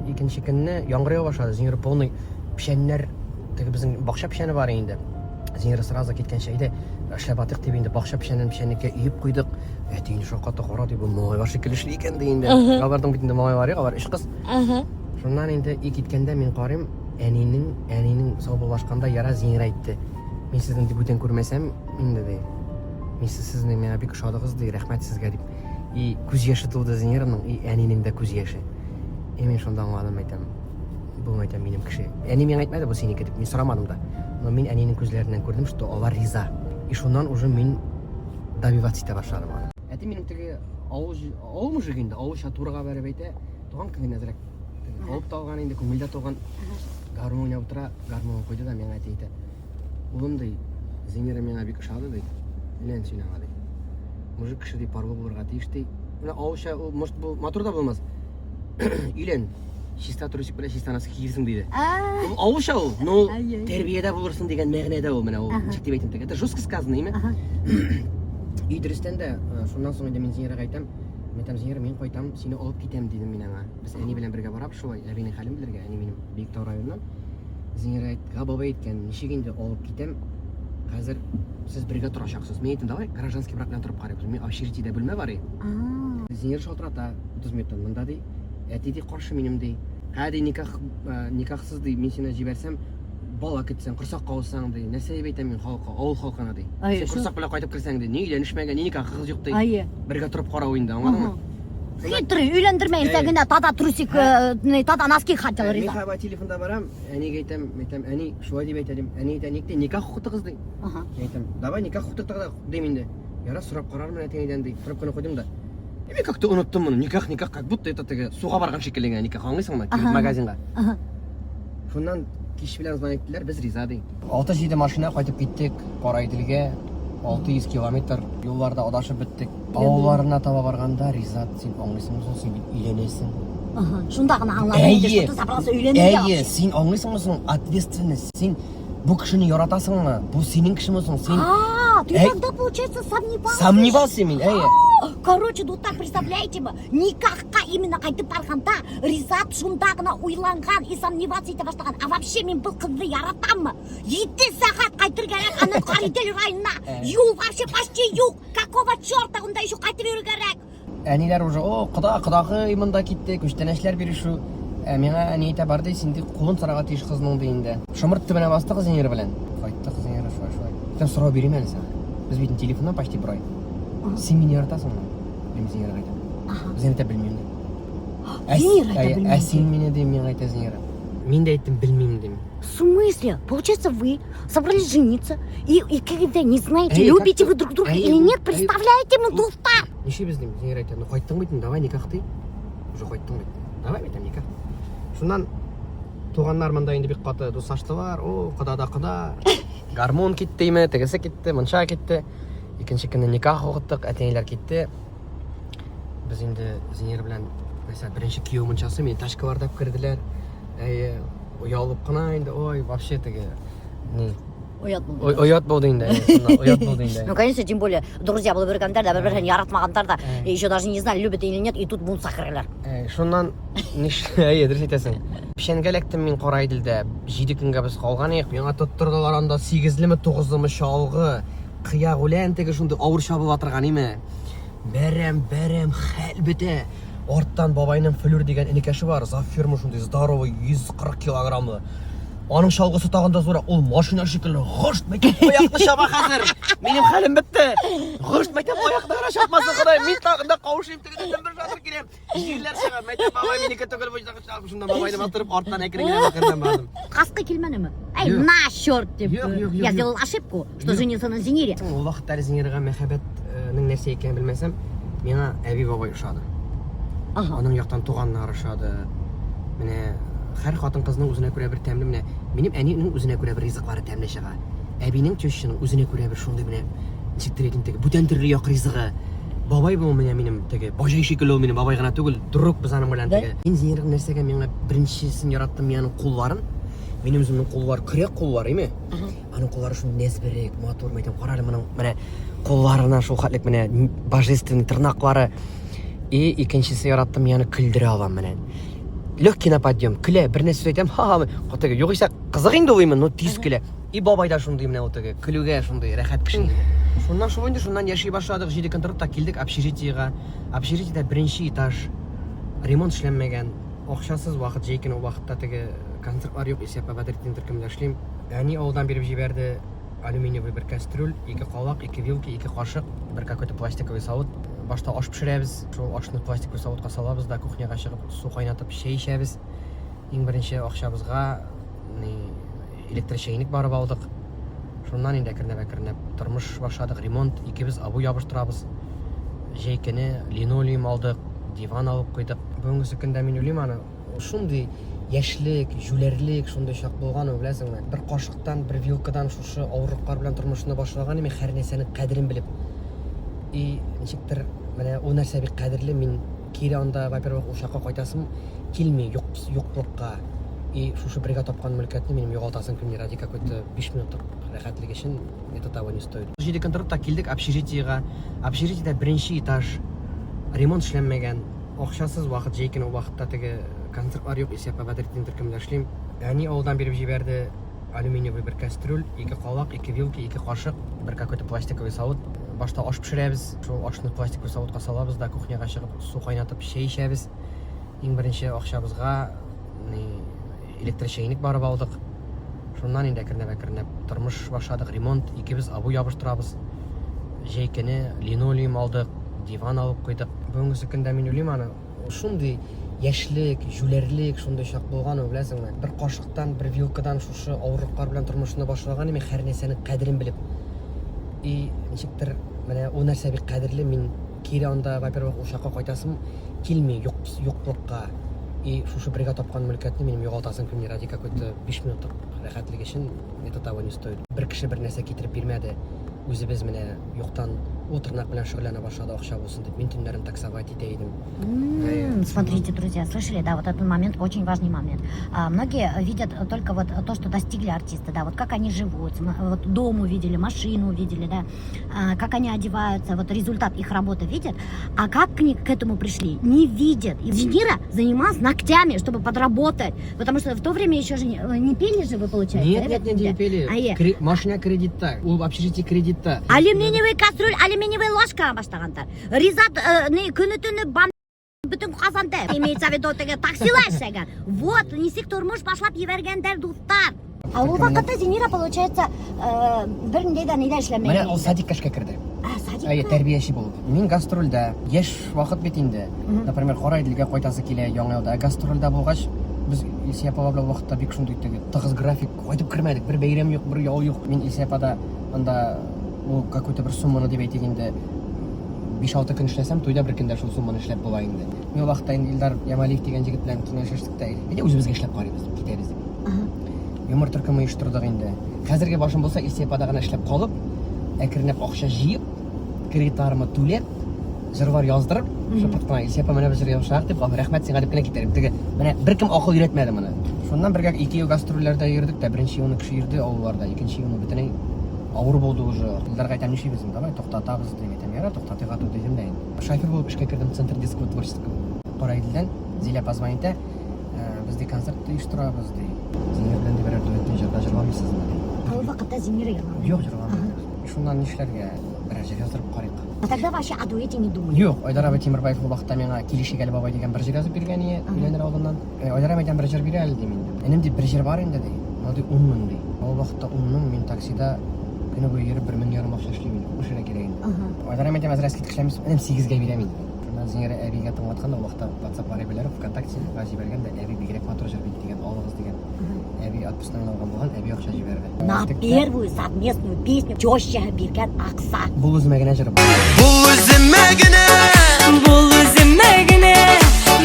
икенче көнне яңгыр ява башлады. Зенер полный пешәннәр, теге безнең бакча пешәне бар инде. Зенер сразу киткәнчә иде, эшләп атык дип инде бакча пешәннеккә өеп куйдык. Әти инде шакката кара дип, моңай башы килешле икән ди инде. Аларның бит инде моңай бар, алар 3 кыз. Шуннан инде киткәндә мин карыйм, әнинең сау булашканда яра Зенер әйтте. мен сіздің бүтен көрмесем енді де мен сіздің мені бик шадығыз де рахмет сізге деп и көз яшы туды зенерімнің и әненің де көз яшы мен сонда аңладым айтам бұл айтам менің кіші әне мен айтмайды бұл сенікі деп мен сұрамадым да но мен әненің көзлерінен көрдім что олар риза и шондан уже мен добиваться ете башладым аны әте менің теге ауыл мужик енді ауылша тураға барып айта туған кімген әзірек қауып талған енді көңілде туған гармон ойнап отыра гармон қойды да мен айтты ұлым дей зенера мен бик шады дейді үйлен сен аға дейді мужик кіші dey парго болырға тиіш dey мына ауылша может бұл моторда болмас үйлен шиста трусик біле шиста носки киерсің дейді ол ауылша ол но тәрбиеде болырсың деген мағынада ол міне ол шектеп айтам это жестко сказано ме үй дұрыстан да сондан соң енді мен зенераға айтам мен айтам зенера мен қойтам сені алып кетемін дедім мен аңа біз әне білен бірге барап шулай әбенің хәлін білерге әне менің Бейіктау районынан зенера айтты бабай айтқан нешегенде алып кетем қазір сіз бірге тұрашақсыз мен айттым давай гражданский бракпен тұрып қарайық мен общежитиеде бөлме бар зенера шалтырата 30 минуттан мында дей әте де қаршы менім дей қәде никахсыз дей мен сені жіберсем бала кетсең құрсаққа алсаң дей нәрсе айтамын мен халыққа ауыл халқына дей сен құрсақ біле қайтып кірсең дей не үйленішмеген не никах қыз жоқ дей бірге тұрып қара ойында аңғардың ма хитрый үйлендірмейсің тата трусик тата носки хотел мен хаба телефонда барам әнеге айтам әне шулай деп айтадым әне айтады никах құқықты қыз дей мен айтам давай никах құқықты деймін де яра сұрап қарармын әтеңеден дей трубканы қойдым да мен как-то ұмыттым мұны никах как будто это суға барған шекелеген никах аңғайсың ба келіп магазинға сонан кеш білән звонеттілер біз риза дей 6-7 машина қайтып кеттік Қарайділге 600 километр жолларда адашып біттік ауылдарына таба барғанда риза сен аңғайсың мұсың сен үйленесің шунда ғана аңладым сен аңғайсың мұсың ответственность сен бұл кішіні яратасың ма бұл сенің кіші мұсың сен ты тогда получается сомневался мен короче вот так представляете ма никахқа именно қайтып барғанда ризат шунда ғана ойланған и сомневаться ете баштаған а вообще мен бұл қызды яратамын 7 сағат қайтыр керек ана Қарайдел районына юг вообще почти юг какого черта онда еще қайтып беру керек әнелер уже құдағи мында кетті көштенәшілер берішу меңа әне айта бар дей сенде құлын сұраға тиіш қызының дейінде шымырт түбіне басты қызенер білен қайтты қызенер шуай сұрау беремін әлі саған біз бейтін телефоннан почти бір ай сен мені яратасың ма мен зенерға айтамын зенерді білмеймін де сен мені де мен айта зенера мен де айттым білмеймін деймін в смысле получается вы собрались жениться и когда не знаете любите вы друг друга или нет представляете мы достар неше біз деймін зенера айтады қойттың ғой деймін давай никах дей уже қойттың ғой давай айтамын никах сонан туғандар мында енді бек қаты дос аштылар құда да құда гармон кетті ме тігісі кетті мұнша кетті екінші күні никах оқыттық әтеңелер кетті біз енді зенер білән mesela бірінші күйеу мұншасы мені ташкалардап кірділер ұялып қана енді ой вообще теге не ұят болды енді ұят болды енді ну конечно тем более друзья болып жүргендер да бір-бірін яратмағандар да еще даже не знали любят или нет и тут бунт сақырылар шонан дұрыс айтасың пішенгалектім мен Қарайділде 7 күнге біз қалған ек мен тұттырдылар анда 8-лі 9-лі шалғы қияқ өлән теге шундай ауыр шабылып атырған еме бәрем хәл біте орттан бабайның флюр деген інекеші бар зафирмы шундай здоровый 140 килограммы оның шалғысы тағында зора ол машина шекілі ғышт мәйтеп ояқты шаба қазір менің хәлім бітті ғышт мәйтеп ояқты ғана шапмасын құдай мен тағында қауышайым тігіден бір жатыр келем жерлер шыға мәйтеп бабай менікі түгіл бұждағы шалып шында бабайды бастырып артынан әкіріңген ақырдан бардым қасқы келмені ме на черт деп я сделал ошибку что женился на Зенере ол уақыттары Зенераға махаббатның нәрсе екенін білмесем мені әби бабай ұшады оның жақтан туғаннары ұшады міне Hər xатын qızının özünə görə bir təmli mənə, mənim əninin özünə görə bir rizq var təmli şağa. Əbinin çöşünün özünə görə bir şunday mənə çiktir edim təki. Bu təntirli yox rizqı. Babay bu mənə mənim təki. Bacay şekilli o mənim babay ғana tügül. Durruq biz anım bilən təki. Мен зенердің нәрсеге mənə біріншісін яраттым менің қолларын. Менің өзімнің қоллар, күрек қоллар, еме? Аның қоллары шун нәзбірек, матур мәйтем. Қаралы мұның mənə қолларынан шул қатлік mənə божественный тырнақлары. И екіншісі яраттым менің күлдіре алам mənə. Легкий на подъем, күле, бір нәрсе айтам, қотеге, жоқ есе қызық енді оймын, но тез күле. И бабайда шундай міне отеге, күлуге шундай рахат кішінде. Шундан шуынды, шундан яшай башладық, 7 күн тұрып та келдік общежитиеға. Общежитиеда бірінші этаж, ремонт ішленмеген, оқшасыз уақыт, жейкен ол уақытта теге концертлар жоқ, есепа бәдірттен түркімді әшлейм. Әне ауылдан беріп жіберді, алюминиевый бір кастрюль, 2 қалақ, 2 вилка, 2 қашық, бір какой-то пластиковый сауыт. Башта аш пішіреміз, сол ашны пластиковый сауытқа салабыз да кухняға шығып су қайнатып шай ішеміз. Ең бірінші ақшабызға электршейник барып алдық. Шуннан енді әкірнеп тұрмыш башладық, ремонт, екеуміз абу ябыштырабыз. Жейкені линолеум алдық, диван алып қойдық. Бүгінгісі күнде мен ойлаймын, шундай яшілік, жүлерлік, шундай шақ болған, білесің бе? Бір қашықтан, бір вилкадан шушы ауырлықтар білен тұрмышына башлаган, мен һәр нәрсенің қадірін біліп. И ничектер, менә о нәрсә бик қадірлі, мен кире анда, во-первых, ул шаққа кайтасым килмей, юклыкка. И шушы бергә тапкан мөлкәтне минем югалтасым килми, ради какой-то 5 минутлык рәхәтлек өчен это того не стоит. 7 контрактта килдек общежитиега. Общежитиедә беренче этаж, ремонт эшләнмәгән, акчасыз вакыт, җәйкен ул вакытта теге концертлар юк, исәпкә бәдәртин төркемдә эшлим. Әни авылдан биреп җибәрде алюминиевый бір кастрюль, 2 қалақ, 2 вилка, 2 қашық, бір какой-то пластиковый сауыт. Башта аш пішіреміз, сол ашны пластиковый сауытқа салабыз да кухняға шығып су қайнатып шай ішеміз. Ең бірінші ақшабызға электршейник барып алдық. Шуннан енді әкірнеп тұрмыш башладық, ремонт, екеуміз абу ябыштырабыз. Жейкені линолеум алдық, диван алып қойдық. Бүгінгісі күнде мен ойлаймын, шундай яшілік, жүлерлік, шундай шақ болған, білесің бе? Бір қашықтан, бір вилкадан шушы ауырлықтар білен тұрмышына башлаган, мен һәр нәрсенің қадірін біліп. И ничектер, менә о нәрсә бик қадірлі, мен кире анда, во-первых, ул шаққа кайтасым килмей, юклыкка. И шушы бергә тапкан мөлкәтне минем югалтасым килми, ради какой-то 5 минутлык рәхәтлек өчен это того не стоит. Бер кеше бер нәрсә китереп бирмәде. Үзебез менә юктан утырнак белән шөгыльләнә башлады, акча булсын дип. Мин төннәрен таксовать итә идем. Смотрите, друзья, слышали, да, вот этот момент, очень важный момент. Многие видят только вот то, что достигли артисты, да, вот как они живут, вот дом увидели, машину увидели, да, как они одеваются, вот результат их работы видят, а как к этому пришли, не видят. И Зинира занималась ногтями, чтобы подработать, потому что в то время еще же не пели же вы, получается? Нет, не пели. Машина кредитта, у общежитие кредитта. Алюминиевый кастрюль, алюминиевый ложка баштагандар. Ризат күні-түні бам бүтін қазанда. Имеется в виду таксилар эшләгән. Вот, нисек тормыш башлап ебәргәндәр дуслар. А ул вакытта Зинира, получается, бер ниндәй дә нидә эшләмәгән. Менә ул садикка эшкә керде. Садикка? Тәрбияче булып. Мин гастрольдә, яшь вакыт бит инде. Например, Карайдилгә кайтасы килә яңа елда. Гастрольдә булгач, без Илсияпа белән вакытта бик шундый тыгыз график кайтып кермәдек. Бер бәйрәм юк, бер ял юк. Мин Илсияпада анда ул какой-то бер сумманы дип әйтгәндә 5-6 көн эшләсәм, туйда бер көндә шул сумманы эшләп була инде. Мин вакытта Илдар Ямалиев дигән җегет белән киңәшештек тә. Әйдә үзебезгә эшләп карыйбыз, китәбез дип. Юмор төркеме оештырдык инде. Хәзерге башым булса Илсияпада гына эшләп калып, әкренеп акча җыеп, кредитларымны түләп, җырлар яздырып, шапырткан Илсияпа менә бер җыр яшак дип, рәхмәт сиңа дип кенә китәрем. Теге менә беркем акыл өйрәтмәде моны. Шуннан бергә 2 ел гастрольләрдә йөрдек тә, беренче елны кеше йөрде авылларда, икенче елны бөтенләй авыр булды уже. Илдарга әйтәм, нишибез, давай туктатабыз дип әйтәм. Яра, туктатыга тук дидем дә инде. Шофер булып эшкә кирдем Центр детского творчества Карайдилдән. Зилә позвонит, бездә концерт оештырабыз ди. Зинә белән дибәрәр дуэтны җырда җырламыйсызмы ди. А ул вакытта Зинира йөргән. Юк, җырламыйм. Шуннан нишләргә берәр җыр яздырып карыйк. Тогда вообще о дуэте не думали. Юк, Айдар абый Тимербаев ул вакытта миңа Килешегәл бабай дигән бер җыр язып биргән иде, Үләнер алдыннан. Айдар абыйдан бер җыр бирә әле ди мине. Энем дип бер җыр бар инде ди. Моны 10 мең ди. Ул вакытта 10 мең мин таксида көне буе йөреп 1 мең ярым акча эшлим инде. Ошыра кирәк инде. Айдар абыйдан мәзрәскә эшләмис, энем 8-гә бирәм инде. Шуннан Зинера әбигә тыңлатканда ул вакытта WhatsApp бар иде, ВКонтакте гази бергәндә әби бигрәк матур җыр бит дигән, алыгыз дигән. Әби отпускны алган булган, әби акча җибәрде. На первую совместную песню теща биргән акса. Бул үземә генә җыр. Бул үземә генә,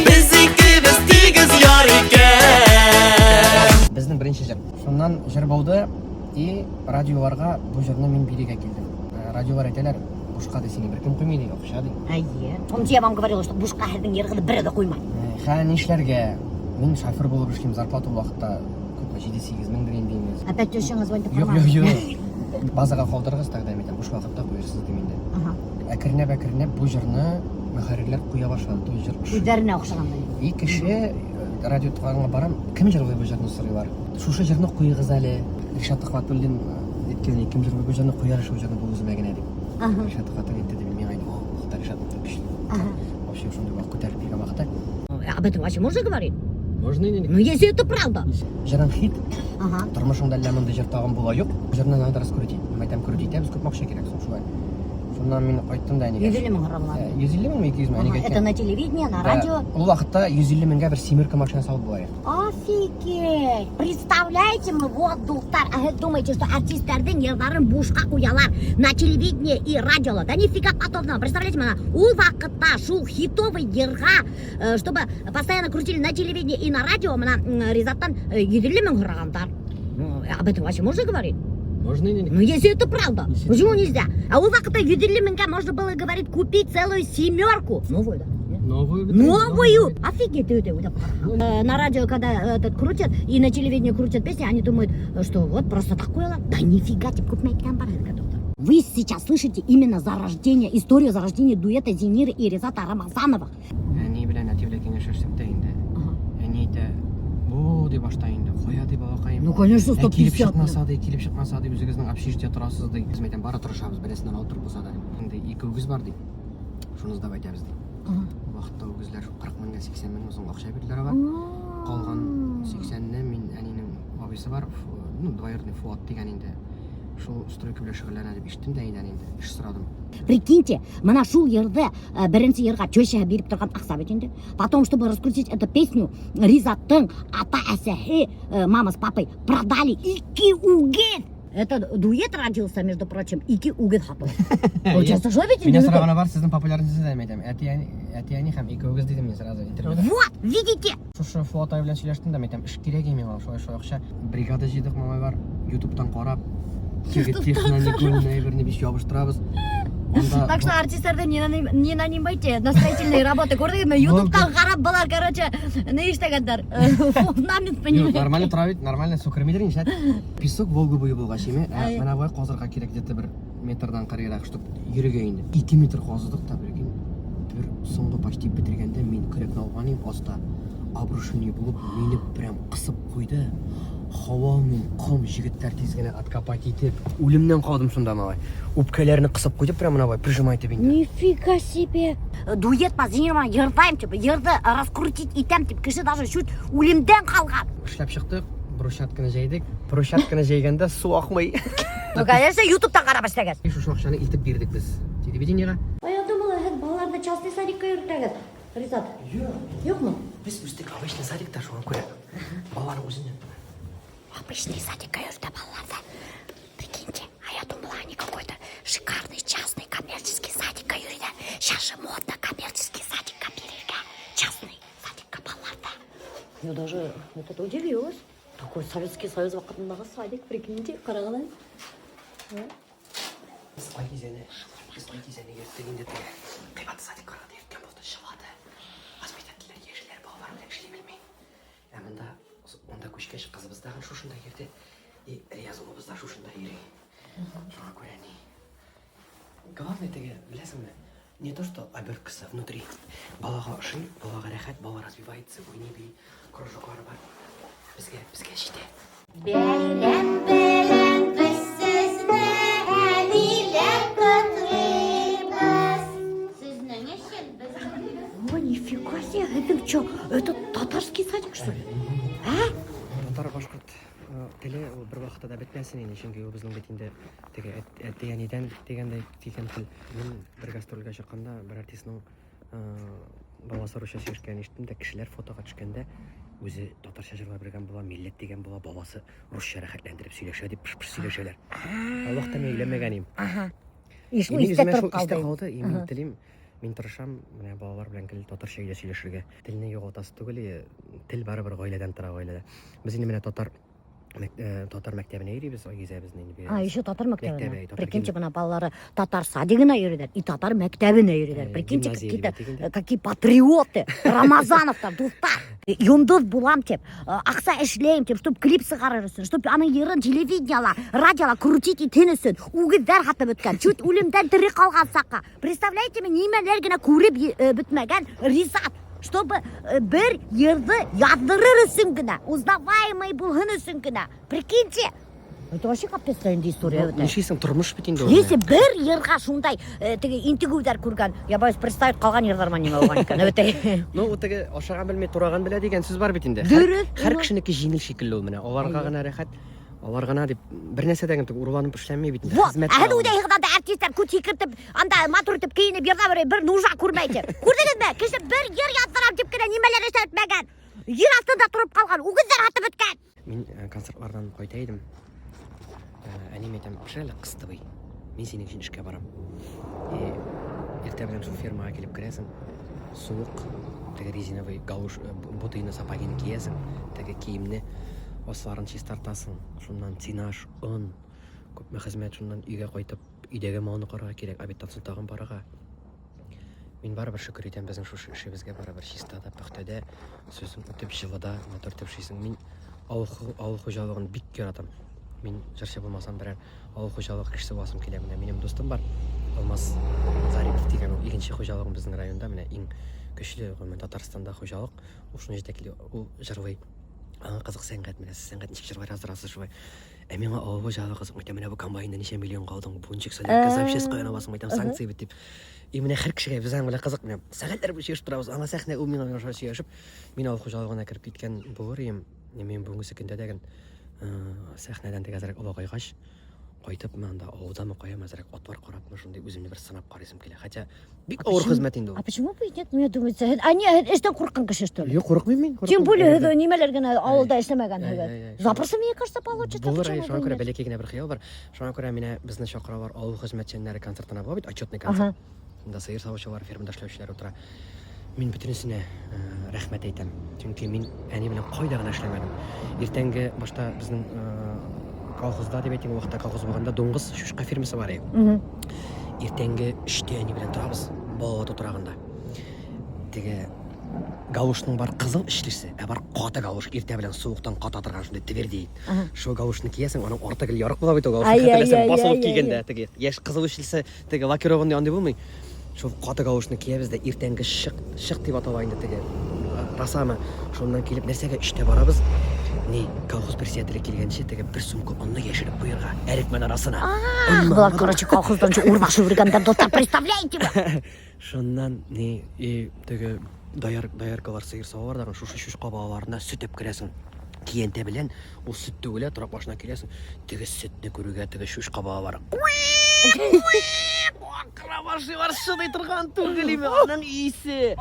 без икебез тигез яр икән. Безнең беренче җыр. Шуннан җыр булды и радиоларга бу җырны мин бирергә килдем. Радиолар әйтәләр, бушка да сине беркем куймый ди, акча ди. Әйе. Помните, я вам говорила, что бушка һәрнең йыргыды бер дә куймай. Ха, нишләргә? Мин шофер булып эшлим, зарплата вакытта 7-8 мең инде инде. Опять тещаңа звонит. Юк. Базага калдырыгыз тәкъдим итәм, буш вакытта куерсыз дим инде. Әкренеп бу җырны мөхәррирләр куя башлады, бу җыр. Үзләренә охшагандай. И кеше радио туганга барам, кем җырлый бу җырны сорыйлар. Шушы җырны куйыгыз әле. Ришат Хватуллин әйткән, кем җырлый бу җырны куяр, шу җырны бу үземә генә дип. Ришат Хватуллин әйтте дип, мин әйтәм, Ришат дип кеше. Вообще шундый вакыт күтәреп килгән вакытта. Об этом вообще можно говорить? Можно или Ну, если это правда. Жырың хит, Ага. тормышыңда әллә мондай жыр тагын була юк. Жырны надо раскрутить. Мен айтам крутить, без күп акча кирәк шулай. Шуннан мин кайттым да әнигә. 150 мең грамм. 150 меңме 200 мең Ага, әнигә. это на телевидении, на радио. Ул вакытта 150 меңгә бер семерка машина салып була. Офигеть! Представляете, мы вот доктор, думаете, что артистлердин ерларын бушка куялар на телевидении и радио. Да нифига подобного. Представляете, мана, ул вакытта шул хитовый ерга, чтобы постоянно крутили на телевидении и на радио, мана Ризаттан 150 мең граммдар. Об этом вообще можно говорить? Можно или Ну, если это правда, Если почему это нельзя? А у вакытта 150 меңгә можно было, говорить, купить целую семерку. Новую, да? Нет? Новую! Офигеть, на радио, когда этот крутят, и на телевидении крутят песни, они думают, что вот просто такое. Да нифига, типа, вы сейчас слышите именно историю зарождения дуэта Зиниры и Резата Рамазановых. Әни белән әти белән киңәшәшсәк тә инде. Әни әйтә, бу дип башта инде, кая дип алакаем. Ну, конечно, 150 килеп чыкмаса ди, үзегезнең общежитие торасыз ди. Без мәйтәм бара тырышабыз, берсеннән алып торып булса да. Инде 2 үгез бар ди. Шуны да әйтәбез ди. Вакытта үгезләр 40 меңгә 80 мең сум акча бирделәр ага. Калган 80-не мин әнинең абыйсы бар, ну, двоюродный Фуат дигән инде. Шул стройка белән шөгыльләнә дип иштем дә инде эш сорадым. Прикиньте, мына шул ерде беренче ерга чөйшә биреп торган акса бит инде. Потом, чтобы раскрутить эту песню, Ризаттың ата-әсәһе, мама с папой продали 2 үгез. Это дуэт родился, между прочим, 2 үгез хату. Получается, что ведь Меня дуэт? сораганы бар, сезнең популярностьны да әйтәм. Әти хәм 2 үгез дидем мин сразу интервьюда. Вот, видите? Шушы Фуат белән сөйләштем дә, әйтәм, эш кирәк миңа, шулай акча. Бригада җыйдык, мамай бар, YouTube'тан карап, техниканы берне биш ябыштырабыз. Так что артистлерді не нанимайте на строительные работы. Көрдіңіз, ютубтан қарап бұлар, короче, не іштегендер. Фундамент, понимаете? Нормально тора бит, нормально сукырмидер иншат. Песок Волга буе булгач эме, менә бай казырга кирәк где-то 1 метрдан кырыйрак, чтобы йөрергә инде. 2 метр казыдык та бер көн. Бер соңгы почти битергәндә мин көрәк алганым аста. Обрушение булып, мине прям кысып куйды. Хава мен ком җегетләр тиз генә откопать итеп, үлемнән калдым шунда малай. Үпкәләрне кысып куйды, прям менә бай прижимать итеп инде. Нифига себе! Дуэт по Зинирма ердайм, типа, ерды раскрутить итәм, тип, кеше даже чуть үлемдән калган. Эшләп чыктык, брусчатканы җәйдек. Брусчатканы җәйгәндә су акмый. Ну, конечно, ютубтан карап эшләгән. Шушы акчаны илтеп бирдек без телевидениегә. А я думала, балаларны частный садикка йөртәгән. Ризат, юкмы? Без үстек обычный садикта шуңа күрә. Балалар үзеннән. Обычный садик йөртә балаларда. Прикиньте, а я думала, они какой-то шикарный частный коммерческий садик йөртә. Сейчас же модно коммерческий садик бирергә. Частный садик балаларда. Я даже это удивилась. Такой Советский Союз вакытындагы садик, прикиньте, караган. Спайкизене йөрттек инде теге. Кыйбат садик карады йөрткән булды шылады. Воспитательләр яшьләр балалар белән эшли белми. Монда күчкәч кызыбыз да шушында йөрде. И Рияз улыбыз да шушында йөри. Шуңа күрә ни. Главное теге, беләсеңме? Не то, что обертка внутри. Балага ошый, балага рәхәт, бала развивается, уйный, кружоклары бар. Безгә җитә. Бәйләм белән без сезне әниләр котлыйбыз. Сезнең өчен без О, нифига себе, это что? Это татарский садик, что ли? А? Татар башкорт теле ул бер вакытта да бетмәсен инде, чөнки ул безнең бит инде теге әтиянидән дигәндәй килгән тел. Мин бер гастрольгә чыкканда бер артистның баласы русча сөйләшкән иштем дә, кешеләр фотога төшкәндә үзе татарча җырлап бергән була, милләт дигән була, баласы русча рәхәтләндереп сөйләшә дип сөйләшәләр. Ул вакытта мин өйләнмәгән идем. Ага. Мин Иште үземә торып шул истә калды. калды, мин телим, мин тырышам, менә балалар белән гел татарча өйдә сөйләшергә. Телне югалтасы түгел, тел барыбер гаиләдән тора, гаиләдә. Без инде менә татар мәктәбенә йөрибез, Агизә безне инде. А, еще татар мәктәбенә. Мәктәбе, татар Прикиньте, мына балалары татар садигына йөриләр, и татар мәктәбенә йөриләр. Прикиньте, гимназия какие патриоты, Рамазановтар, дуслар. Йондыз булам тип, акса эшләйм тип, чтоб клип сыгарыр өчен, чтоб аның йырын телевидениела, радиола крутить итен өчен, үгезләр хатып беткән, чуть үлемдән тире калган сака. Представляете, нимәләр генә күреп бетмәгән Ризат. Чтобы бер йырды яздырыр өчен генә, узнаваемый булган өчен генә. Прикиньте. Это вообще капец тайынды история. Нешейсің тұрмыш бит инде. Если бір ерға шундай теге интигудар көрген, я боюсь представить қалған ердарман неме болған екен. Өте. Ну, теге ашаған білмей тураган біле деген сөз бар бит инде. Дөрес. Һәр кешенеке җиңел шикелле ул менә. Аларга гына рәхәт. Алар гына дип бер нәрсә дәген урланып эшләнмәй бит инде. Вот, Хезмәт. әді уйда иғданда артисттер күт секіртіп, анда матур итеп киініп, ерда бір нужа көрмейді. Көрдіңіз бе? Кеше бір ер яздырам деп кенә немелер эшләтмәгән. Ер астында тұрып қалған, үгіздер атып өткән. Мин концертлардан кайта идем. Әнем әйтәм, "Пшәле кыстыбый. Мин синең өчен эшкә барам." Иртә белән шул фермага килеп керәсең. Суык, теге резиновый галуш ботыйны сапогины киясең, теге киемне асларын чистартасың. Шуннан тинаш, он, күпме хезмәт, шуннан өйгә кайтып, өйдәге малны карарга кирәк, обедтан соң тагын барырга. Мин барыбер шөкер итәм безнең шушы эшебезгә барыбер чистада, пөхтәдә, сүзем үтеп җылыда, мотор төпшисең. Мин авыл хуҗалыгын бик яратам. Мин җырчы булмасам берәр авыл хуҗалык кешесе буласым килә. Менә минем дустым бар. Алмаз Зарипов дигән ул икенче хуҗалыгым безнең районда, менә иң көчле гомумән Татарстанда хуҗалык. Ул шуны җитәкли, ул җырлый. Аңа кызык сәнгать, менә сез сәнгать ничек җырлый яздырасыз шулай. Миңа авыл хуҗалыгы кызык. Менә бу комбайнда ничә миллион калдың, бу ничек солярка запчасть куена басым, әйтәм, санкция бит дип. Менә һәр кешегә безнең белән кызык, менә сәгатьләр буе җыйшып торабыз. Аңа сәхнә ул миңа яшаш яшып, мин авыл хуҗалыгына кирип киткән булыр идем. Мен бүгенге көндә дәген сәхнәдән теге әзрәк олыгайгач, кайтып мен анда авылдамы каям әзрәк атвар карапмы, шундый үземне бер сынап карыйсым килә. Хотя бик авыр хезмәт инде ул. А почему бы и нет? Ну, я думаю, они эштен куркан кеше, что ли? Юк, курыкмыйм мин. Тем более, немелер генә авылда эшләмәгән. Ай. Запросто, мне кажется, получится. Булыр, Почему шуңа бы и күрә нет? бәләкәй генә бер хыял бар. Шуңа күрә мине безне чакыралар авыл хезмәтчәннәре концертына була бит, отчетный концерт. Шунда сыер савучылар, фермада эшләүчеләр утыра. Мин бөтенесенә рәхмәт әйтәм. Чөнки мин әни белән кайда гына эшләмәдем. Иртәнге башта безнең колхозда дип әйтим, вакытта колхоз булганда Дуңгыз шушка фирмасы бар иде. Иртәнге 3тә әни белән торабыз, балават утырагында. Теге галушның бар кызыл эшлесе, бар каты галуш иртә белән суыктан ката торган шундый тверди. Шул галушны киясең, аның арты гел ярык була бит ул галуш. Хәтерләсәң, басылып кигәндә теге яшь кызыл эшлесе, теге лакированный андый булмый. Шул каты галушны киябез дә иртәнге шык дип атала инде теге расамы. Шуннан килеп нәрсәгә 3тә барабыз. Ни, колхоз председателе килгәнче теге бер сумка онны яшереп куярга. Әрекмен арасына. Булат, короче, колхоздан урмашып йөргәндә достар, представляете вы? Шуннан ни, теге даяркалар сыер савар да шушы кабаларына сөт өпкерәсең. Киенте белән ул сөт түгелә торак башына киләсең. Теге сөтне күрүгә теге шуш кабалар. Карабашы бар шыдай торган түгел име аның исе.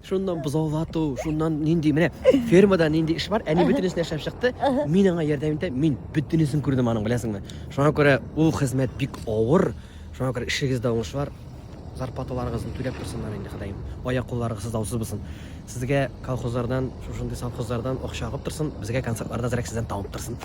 Шуннан бузаулату, шуннан нинди менә фермада нинди эш бар, әни бөтенесен эшләп чыкты. Мин аңа ярдәм итәм, мин бөтенесен күрдем аның, беләсеңме? Шуңа күрә ул хезмәт бик авыр. Шуңа күрә эшегез дә уңыш бар. Зарплаталарыгызны түләп торсыннар инде Ходаем. Аяк-кулларыгыз даусыз булсын. Сезгә колхозлардан, шушындый совхозлардан акча агып торсын, безгә концертларда зрәк сездән табып торсын.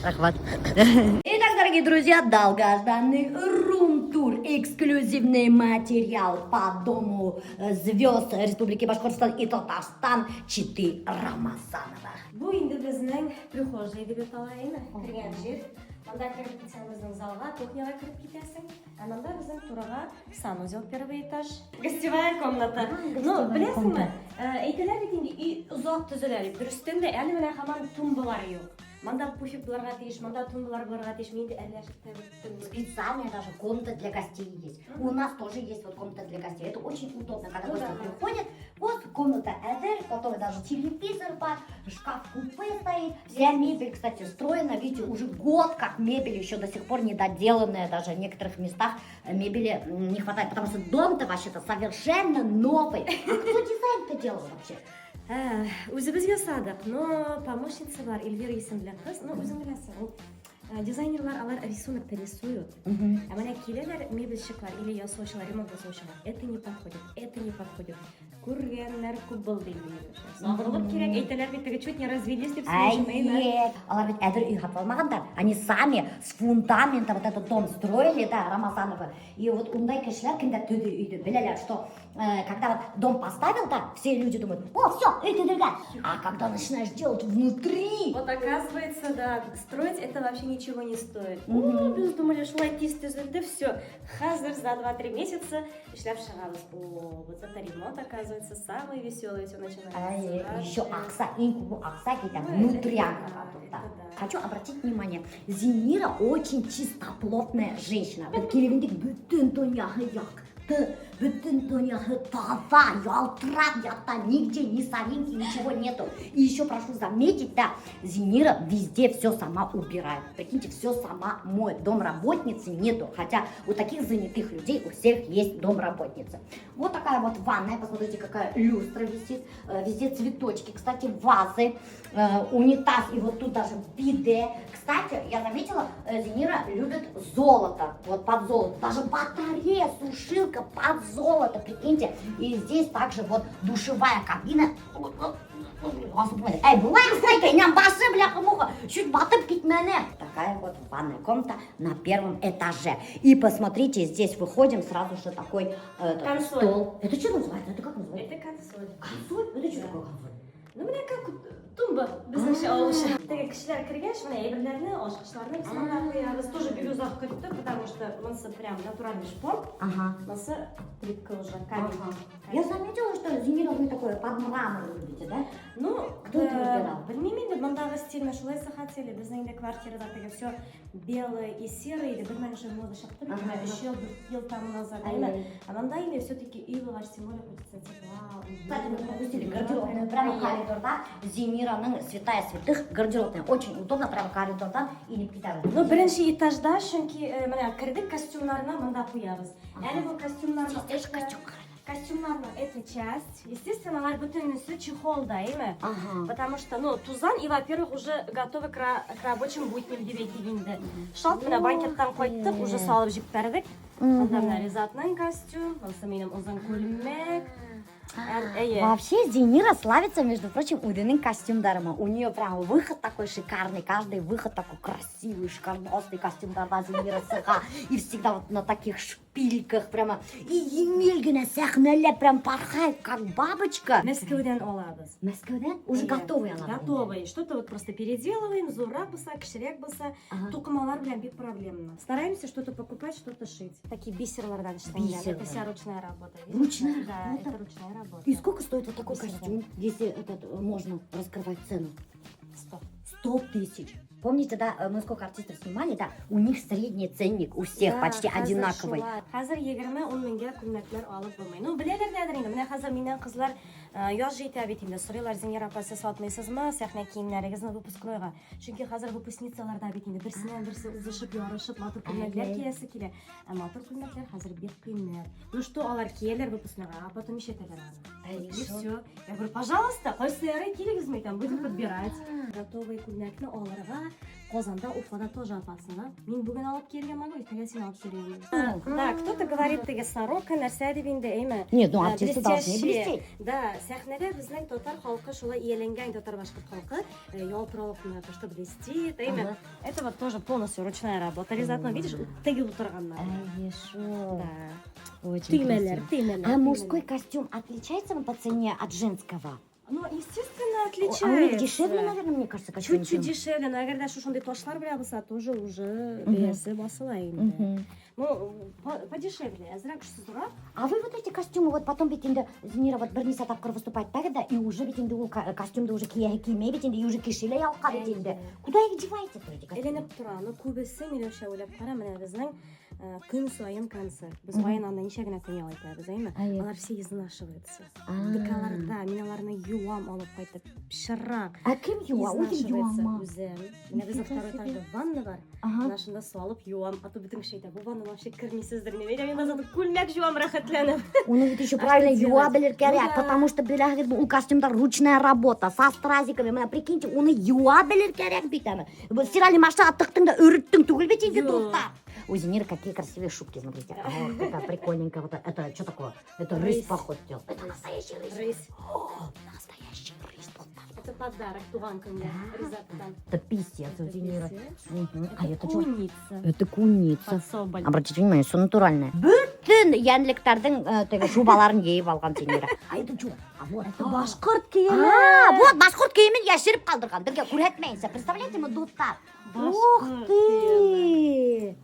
Рахмат. Итак, дорогие друзья, долгожданный рум-тур, эксклюзивный материал по Дому звезд Республики Башкортостан и Татарстан Читы Рамазанова. Бу инде безнең прихожий дип аталайны. Кергән җир. Анда кирип китсәң безнең залга, кухняга кирип китәсең. Анда безнең турага санузел первый этаж. Гостевая комната. Ну, беләсеңме? Әйтәләр бит инде үй озак төзелә. Дөрестән дә әле менә һаман тумбалар юк. Манда пуфик буларга тиеш, манда тумбалар буларга тиеш. Мин дә әрләшеп тә Специальная даже комната для гостей есть. У нас тоже есть вот комната для гостей. Это очень удобно, когда гости приходят. Вот комната Эдер, потом даже телевизор, шкаф-купе стоит. Вся мебель, кстати, встроена. Видите, уже год как мебель еще до сих пор недоделанная. Даже в некоторых местах мебели не хватает, потому что дом-то вообще-то совершенно новый. А кто дизайн-то делал вообще? Үзебез ясадык, но помощница бар, Эльвира исемле кыз. Ну, үзең беләсең, дизайнерлар алар рисунок рисуют. А менә киләләр мебельщиклар или ясаучылар, ремонт ясаучылар. Это не подходит. Күргәннәр күп булды инде. Сабырлык кирәк, әйтәләр бит теге чуть не развелись дип сөйләшмәйләр. Алар ведь Эдер үй хапалмагандар. Они сами с фундамента вот этот дом строили, да, Рамазанова. И вот ундай кешеләр киндә төде өйдө беләләр, что когда вот дом поставил, да, все люди думают: "О, всё, это дорога". А когда начинаешь делать внутри, Вот оказывается, да, строить это вообще не ничего не стоит. О, біз думали, шулай тез-тез, все. Хазар за 2-3 месяца шлях шагабыз. О, вот это ремонт, оказывается, самый веселый, все начинается. Еще акса, инкубу акса, какие-то внутрянка. да. Хочу обратить внимание, Зинира очень чистоплотная женщина. Келебендик бүтін тоняғы яқты, бүтін тоняғы таза, ялтырап яқта, нигде ни соринки, ничего нету. И еще прошу заметить, да, Зинира везде все сама убирает. Прикиньте, все сама моет. Домработницы нету, хотя у таких занятых людей у всех есть домработница. Вот такая вот ванная, посмотрите, какая люстра висит, везде цветочки, кстати, вазы, унитаз, и вот тут даже биде. Кстати, я заметила, Зинира любит золото, вот под золото, даже батарея, сушилка под золото, прикиньте. И здесь также вот душевая кабина. Эй, бывает, знаете, ням басы, бляха-муха, чуть батып кетмене. Такая вот ванная комната на первом этаже. И посмотрите, здесь выходим сразу же такой Консоль. стол. Это что называется? Это как называется? Это консоль. Консоль? Это что такое консоль? Ну, міне как тумба, біздіңше ауылша. Теге кішілер кіргеш, міне ебірлеріне, ашқышларына біз мына қоябыз. Тоже бирюзақ күтті, потому что мұнысы прям натуральный шпон. Ага. Мұнысы плитка уже, камень. Я заметила, что Зинира вы такое под мрамор любите, да? Ну, Кто это выбирал? білмеймін де, мұндағы стильно шулайса хотели. Біздің де квартирада теге все белое и серое, или білмеймін уже мода шақты, білмеймін, 3 ел там назад. А мында или все-таки ивы ваш, тем более хочется тепла. Кстати, мы пропустили гардеробную прямо коридорда. Зинираның святая святых гардеробная. Очень удобно прямо коридордан иніп кетеміз. Ну, бірінші этажда, чөнки міне кірдік костюмларына мында қоябыз. Әлі бұл костюмларына костюмларның эта часть, естественно, олар бүтінісі чехолда, еме? Потому что, ну, тузан и, во-первых, уже готовы к рабочим будням деп кигенді. Шалт міне банкеттан қойттық, уже салып жіп бердік. Онда міне резатның костюм, онсы менің ұзын көлмек. Вообще Зинира славится, между прочим, уйденным костюмдаром. У нее прям выход такой шикарный, каждый выход такой красивый, шикарный костюмдарда Зинира сыға. И всегда вот на таких шпильках прямо. И емелгіне сәхнелеп прям порхает, как бабочка. Мәскеуден алабыз. Мәскеуден? Уже готовый она. Готовый. Что-то вот просто переделываем, зурак болса, кішірек болса. Тукымалар білен бек проблемно. Стараемся что-то покупать, что-то шить. Такие бисерлардан штанган. Это вся ручная работа. Ручная Да, работа? это ручная работа. И сколько стоит вот такой костюм, если можно раскрывать цену? 100 тысяч. Помните, да, мы сколько артистов снимали, да, у них средний ценник у всех почти одинаковый. Хазар 20-10 меңге күлмәкләр алып булмый. Ну, беләләр дә инде. Менә хәзер миннән кызлар яз җитә бит инде. Сорыйлар, Зинира апасы сатмыйсызмы сәхнә киемнәрегезне выпускнойга? Чөнки хәзер выпускницалар да бит инде. Берсеннән берсе узышып, ярышып, матур күлмәкләр киясе килә. Ә матур күлмәкләр хәзер бик кыйммәт. Ну что, алар кияләр выпускнойга, а потом ишетәләр аны. И все. Я говорю, пожалуйста, кайсылары килегез ми там, будем подбирать. Готовый күлмәкне алырга Казанда, Уфада тоже опасно. Мин бүген алып кергән могу, иртәгә син алып кергән. Да, кто-то говорит, теге сорока нәрсә дип инде, әйме? Нет, ну артисты должны блестеть. Да, сәхнәдә безнең татар халкы шулай ияләнгән, татар башкорт халкы, ялтыравыклы, то что блестит, әйме? Это вот тоже полностью ручная работа. Резатно, видишь, теге утырганнар. Хорошо. Да. Очень Тыймәләр, красиво. тыймәләр. А мужской костюм отличается по цене от женского? Ну, естественно, У отличается. них дешевле, наверное, мне кажется, костюм. Чуть-чуть дешевле, но әгәр дә шушындый ташлар белән булса, тоже уже бәясе басыла инде. Ну, подешевле, азрак шусызрак. А вы вот эти костюмы, вот потом ведь инде Зинира вот бернесе тапкыр выступать да, и уже ведь инде ул костюмды уже киймей ведь инде, и уже кишеле ялка ведь инде. Куда их деваете-то эти костюмы? Эленеп тора, ну күбесе Миләүшә уйлап кара, менә безнең көн сайын концерт. Без вайнанда ничә генә көн ял итәбез, әйме? Алар все изнашиваются. Декаларда мин аларны юам алып кайтып, пишарак. А кем юа? Үзем юама. Үзем. Менә безнең второй этажда ванна бар. Нашында салып юам, а то бөтен кеше әйтә, бу ванна вообще кермисездер. Мен назад күлмәк юам рәхәтләнеп. Он ведь еще правильно юа белер кирәк, потому что беләгез у костюмда ручная работа, со стразиками. Менә прикиньте, уны юа белер кирәк бит әме. Бу стиральный машина тыктың да өрттең түгел бит инде туфта. У Зиниры какие красивые шубки, смотрите. Вот это прикольненько. Вот это что такое? Это рысь, поход делал. Это настоящий рысь. О, настоящий рысь. Это подарок туган көнгә. Резаттан. Это писец у Зиниры. А это что? Куница. Это куница. Соболь. Обратите внимание, все натуральное. Бүтін янліктердің жубаларын киіп алған Зинира. А это что? А вот это башқұрт киімі. Вот башқұрт киімін яшіріп қалдырған. Бірге көрсетмейінсі. Представляете, мы достар. Ух ты!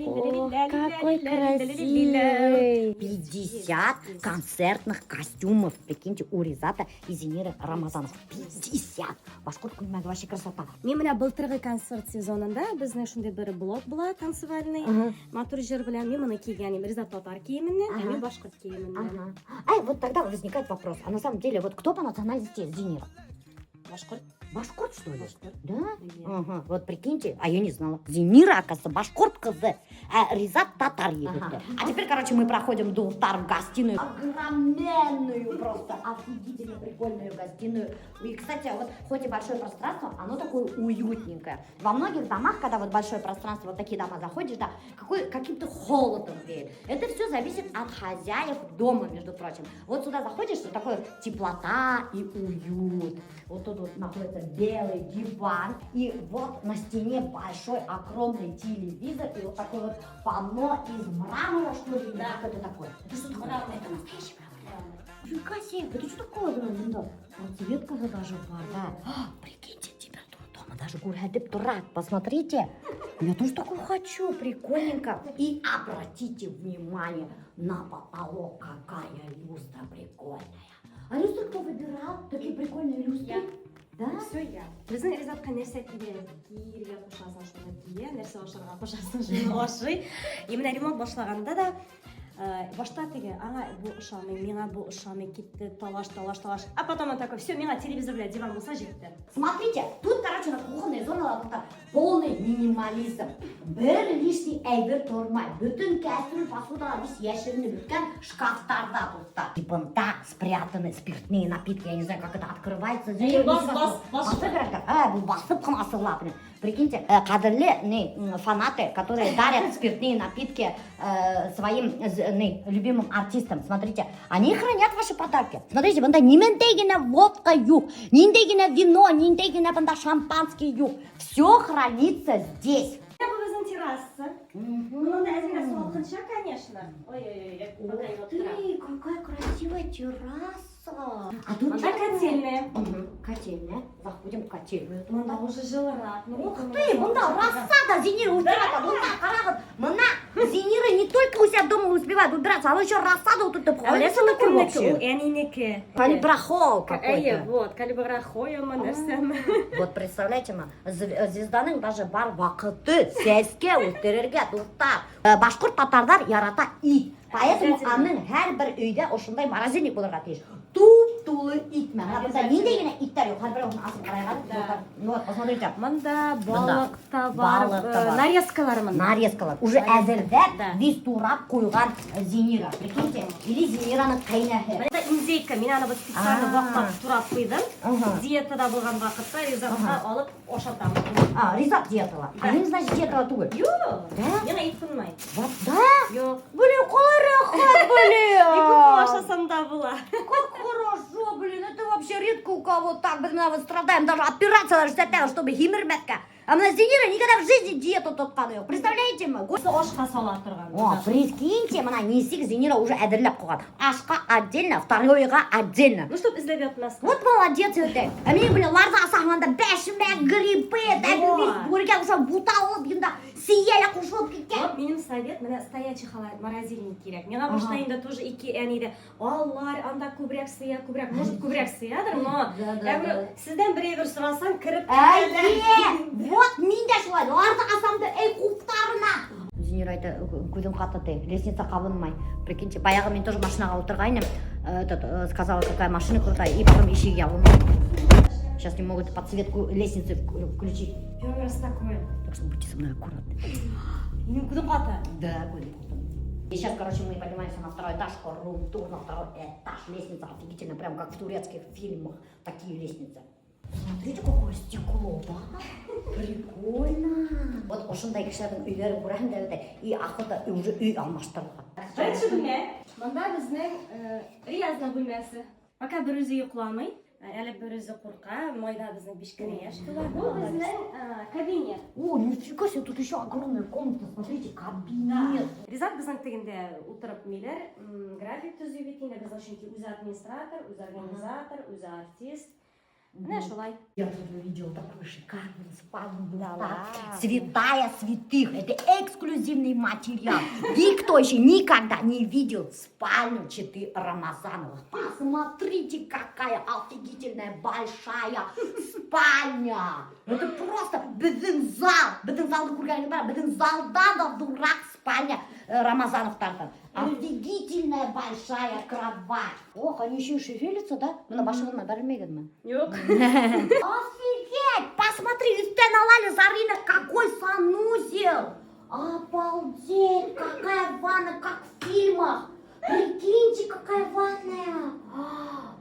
Ох, какой красивый! 50 концертных костюмов, прикиньте, у Ризата и Зиниры Рамазанов. 50! Башқұрт күлмәгі вообще красота. Мен мына былтырғы концерт сезонында біздің ушундай бір блок була танцевальный. Матур жер белән мен муну кийгәнем. Ризат татар киеменнән, а мен башкорт киеменнән. Ай, вот тогда возникает вопрос. А на самом деле, вот кто по национальности Зинира? Башкорт. Башкорт, что ли? Башкорт. Да? Да. Ага, вот прикиньте, а я не знала. Зинира, оказывается, башкорт кызы, а Ризат татар егеты. А теперь, короче, мы проходим до в гостиную. Огроменную, просто офигительно прикольную гостиную. И, кстати, вот хоть и большое пространство, оно такое уютненькое. Во многих домах, когда вот большое пространство, вот такие дома заходишь, да, каким-то холодом веет. Это все зависит от хозяев дома, между прочим. Вот сюда заходишь, что такое теплота и уют. Вот тут вот находится белый диван, и вот на стене большой огромный телевизор, и вот такое вот панно из мрамора, что ли, да. Как это такое? Это что такое? Это настоящий мрамор. Нифига себе, это что такое? Подсветка даже бар, да. Прикиньте, температура дома даже гуляет турак, посмотрите. Я тоже такой хочу, прикольненько. И обратите внимание на потолок, какая люстра прикольная. А люстры кто выбирал? Такие прикольные люстры? Я. Да? Все я. Біздің Ризатқа нәрсе киген, киерге қошасың шуны кие, нәрсе ашарға қошасың шуны ашый. И мына ремонт башлағанда да башта теге, аңа бұл ұшамай, миңа бұл ұшамай кетті, талаш. А потом он такой, все, миңа телевизор біле диван болса жетті. Смотрите, тут, короче, на кухонной зоналарында полный минимализм. Бір лишний әйбер тұрмай. Бүтін кәстрюль посудалар весь яшерініп бүткен шкафтарда тут. Типында спрятаны спиртные напитки. Я не знаю, как это открывается. Бұл басып қана асығылап. Прикиньте, қадірлі фанаты, которые дарят спиртные напитки своим любимым артистам. Смотрите, они хранят ваши подарки. Смотрите, вон ниндегина водка юг, ниндегина вино, ниндегина шампанский юг. Все хранится здесь. Это біздің терраса. Ну, да, один раз волканча, конечно. Ой-ой-ой, Ух ты, какая красивая терраса. А тут Она котельная. Котельная. Заходим в котельную. Мында уже жылырақ. Ух ты, мында рассада Зинира успевает. Мына Зинира не только у себя дома успевает убираться, она еще рассаду вот это Олеся такое на вообще. Энинеке. Калибрахол Әйе, какой-то. вот, калибрахоя нәрсем. Вот представляете, звезданың даже бар вақыты сәске өттерерге туфта. Башқұрт татардар ярата ит. Поэтому аның һәр бір өйдә ошындай морозильник булырга тиеш. Туп-тулы ит. Мына бunda нинди генә иттер юк. Һәр бер ошны асып карайган. Ну вот, посмотрите. Мында балык та бар, Балык та бар. нарезкалар мында. Нарезкалар. Уже әзерләп, Да. вис турап куйган Зинира. Прикиньте, или Зинираның кайнәһе. Это индейка, мен аны специально вақтап турап қойдым. Диетада болған вақытта Ризатқа алып ошатамын. Ризат диетала. А не значит диетала түгел. Жоқ, Да? мен ит қылмай. Вот да? Жоқ. Блин, рахат, блин. И көп ашасам да була. Как хорошо, блин, это вообще редко у кого так. Мы вот страдаем, даже операция даже для того, чтобы химерметка. А на Зинира никогда в жизни диету тотқан yok. Представляете мы? Ашқа сала тұрған. О, прикиньте, мына несик Зинира уже әдірлеп қойған. Ашқа отдельно, второйға отдельно. Ну, чтоб излеп ятмасын. Вот молодец өте. А мен, блин, ларда асағанда бәшімә, гриппы, дәгілмес, көрген ұша бута олып, енді сиялі құшылып кеткен. Вот менің совет, мына стоячий морозильник керек. Мен баштайында тоже ике әнейді, аллар, анда көбірек сыя, көбірек, может көбірек сиядыр, но сізден біреуір сұрасам, кіріп Әйе, вот мен де шылай, ларда асамды, құқтарына. Зинира айты, көзім қатты, лестница қабынмай. Прикиньте, баяғы мен тоже машинаға отырғайным, сказала, какая машина крутая, и потом ищи я умею. Сейчас не могут подсветку лестницы включить. Первый раз такое. Так что будьте со мной аккуратны. Менің күдім қаты. Да, будет. И сейчас, короче, мы поднимаемся на второй этаж, рум-тур на второй этаж. Лестница офигительно, прям как в турецких фильмах, такие лестницы. Смотрите, какое стекло, да? Прикольно. Вот ошындай кішілердің үйлері көрәмді өте, и ақыта уже үй алмаштырылған. Бірінші бөлме. Мында біздің Риязның бөлмесі. Пока бір өзі ұйқыламай, әлі бір өзі қорқа, майда біздің бешкіне яшкілер. Бұл біздің кабинет. О, нифига себе, тут еще огромная комната, смотрите, кабинет. Ризат біздің тегінде отырып мейлер, график түзу бетінде, біздің үшінки өзі администратор, өзі организатор, өзі артист. Міне шулай. Я тут увидела такую шикарную спальню. Да. Святая святых. Это эксклюзивный материал. Никто еще никогда не видел спальню Читы Рамазановых. Посмотрите, какая офигительная большая спальня. Это просто бедензал. Бедензалды курганы бар. Бедензалдан дурак спальня Рамазанов тартан. Офигительная большая кровать. Ох, они еще и шевелятся, да? Мы башылына бәрмегенмін. Yok. Офигеть! Посмотри, Стена Зарина, какой санузел! Обалдеть! Какая ванна, как в фильмах! Прикиньте, какая ванная!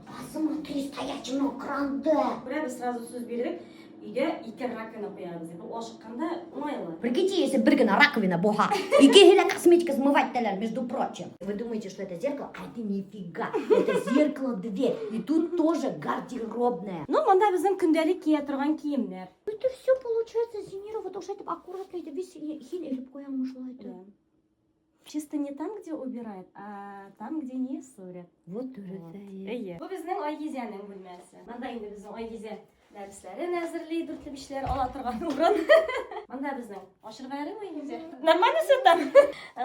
Посмотри, стоячий на кранде! Buraya biz сразу söz бердік. Үйде икер раковина қоямыз деп. Ол шыққанда оңайлы. Прикиньте, если брыгана раковина буха. И гель косметика смыватель, между прочим. Вы думаете, что это зеркало? А это нифига. Это зеркало-дверь. И тут тоже гардеробная. Ну, мында біздің күнделік кие тұрған киімдер. Это все получается, Зинира, вот уж это аккуратно, это весь хиль или коям ушла это. Чисто не там, где убирает, а там, где не ссорят. Вот уже Ие. Бұл біздің Айгизяның бөлмесі. Мында енді біздің Айгизя дәріслерін әзірлей, дүртлі бішлер ала тұрған орын. Мында біздің ашырғары Айгизя. Нормально сөйтім.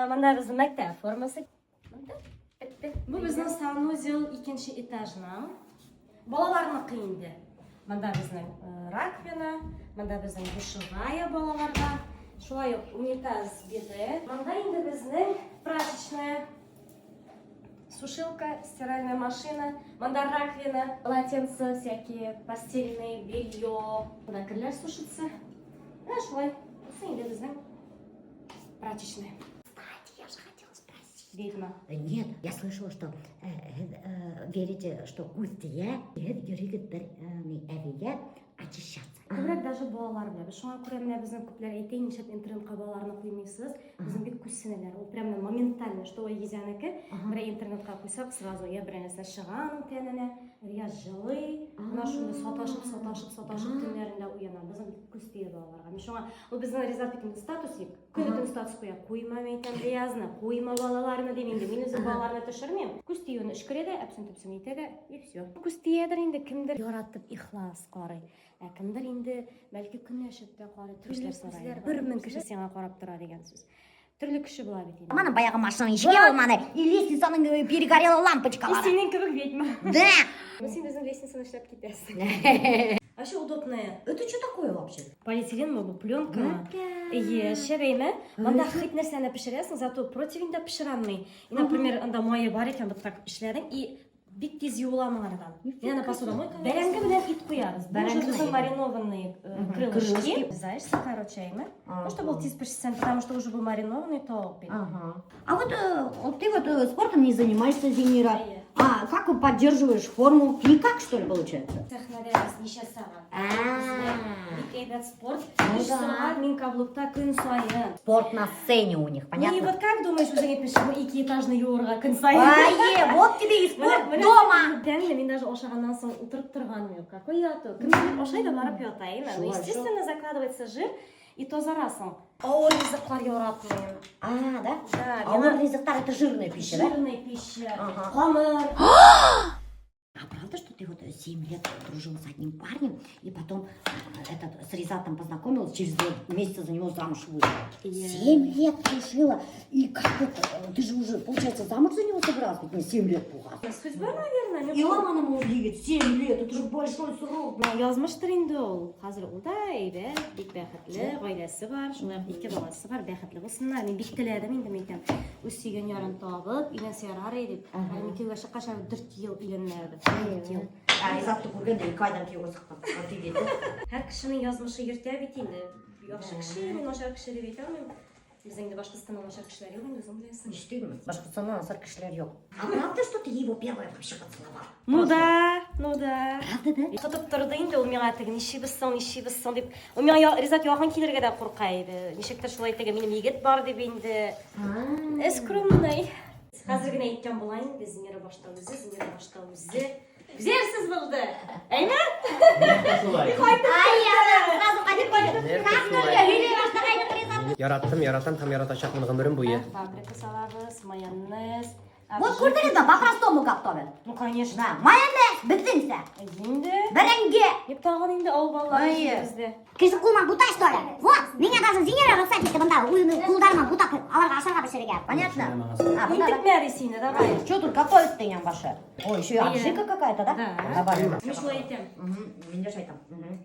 Мында біздің мәктәп формасы. Бұл біздің санузел екінші этажна. Балаларны қиынды. Мында біздің раковина, мында біздің душевая балаларға. Шулай унитаз беті. Мында енді біздің прачечная, сушилка, стиральная машина, мында раковина, полотенца, всякие постельные, белье. Мында кірлер сушится. Шулай. Осы енді біздің прачечная. Кстати, я же хотела спросить. Ведьма. Нет, я слышала, что верите, что кустия юригеттер эвиге очищаться. Көбірек даже балалар біле. Біз шоңа көре міне біздің көплер айтайын нешет интернетқа балаларына қоймайсыз. Біздің бек көссінелер. Ол прямо моментально, что Айгизянікі. Бір интернетқа қойсақ, сразу я бірінесіне шығаның тәніне, я жылы, нашында саташып түнерінде ұяна. Біздің бек көстейі балаларға. Мен шоңа, ол біздің Ризат бекінде статус ек. Көбетін статус қоя, қойма мейтен биязына, қойма балаларына демейді. Мен өзім балаларына түшірмем. Көстейіні үшкіреді, әпсін-түпсін етеді, и все. Көстейедір енді кімдір яратып ихлас қарай. Кімдір енді бәлкі күн әшіпті қарай түрлі кісілер. Бір мың кіші сеңа қарап тұра деген сөз. Түрлі кіші бұла бетейді. Мана баяғы машина ішке алманы, и лестницаның перегорела лампочкалары. Сенен кібік ведьма. Да! Сен өзің лестницаны ішлеп кетесің. Вообще удобная. Это что такое вообще? Полиэтилен бұл пленка. Шерейме. Манда хит нәрсені пішіресің, зато противінде пішірамай. И, например, анда майы бар екен, бұл так пішіледің, и бик тез юыламын арадан. Мен посудомойка. Бәрәңгі білен ит қоярыз. Бұл уже біздің маринованные крылышки. Знаешь, короче, ну, что был тез пішсен, потому что уже был маринованный тауық бит. А вот ты вот спортом не занимаешься, Зинира. А как вы поддерживаешь форму? Никак, что ли, получается? Технаряз, неше сағат. Бикейдат спорт. Үш сағат мен каблукта күн сайын. Спорт на сцене у них, понятно? Ну и вот как думаешь, уже не пишем икиэтажный юрға күн сайын? Вот тебе и спорт дома! Дәмлі, мен даже ошағаннан соң отырып тұрғаным жоқ. Какой яту? Кім ошайды барып ятайын. Ну, естественно, закладывается жир, и то зарасың. Ауыр ризықтар яратмайым. Да? Да, Ауыр ризықтар это жирная пища, да? жирная пища, қамыр. А правда, что ты вот 7 лет дружила с одним парнем, и потом с Ризатом познакомилась, через 2 месяца за него замуж вышла? 7 лет дружила, и как это? Ты же уже, получается, замуж за него собралась, ведь не 7 лет пугал. Судьба, наверное. И он ему увидит 7 лет, это же большой срок. Язмыштыр инде ол. Қазір ол да әйбәт, бик бәхетле, ғаиләсе бар, шулай 2 баласы бар, бәхетле болсындар. Мен бик теләдем инде мен үз сүйген ярын табып, үйленсе ярар еді. Мен күйеуге шыққаша 4 ел үйленмеді. Ризатты көргенде қайдан күйеуге шыққан? Әр кішінің язмышы ерте бит инде. Яхшы кіші, мен нашар кіші деп айтамын. Біздің де Башқұртстаннан нашар кішілер жоқ, енді өзің білесің. Действительно, Башқұртстаннан нашар кішілер жоқ. А правда, что ты его первая вообще поцеловала? Ну да. Правда, да? Тұтып тұрды енді ол меңа тегі неше біссің деп. Ол меңа Ризат яған келерге де қорқайды. Нешектер шулай тегі менің егет бар деп енді. Скромный. Қазіргіне айттан болайын, Зинира башта өзі. Күзерсіз болды. Әйме? Яраттым, там яратачақмын ғымырым бұйы. Фабрика салабыз, майонез, Вот көрдіңіз ба, по-простому готовят. Ну, конечно. Да, майонез, бітсеңсе. Енді. Бірінге. Еп тағын енді ау балалар бізде. Кеші құлман бұта, что ли? Вот, меня даже Зинера рецептісті бұнда, құлдарman бұта аларға ашарға пішірге. Понятно? Интік мәресіне, давай. Что тут готовится деген ваше? Ой, еще и аджика какая-то, да? Да. Давай. Мишло етем. Мендеш айтам.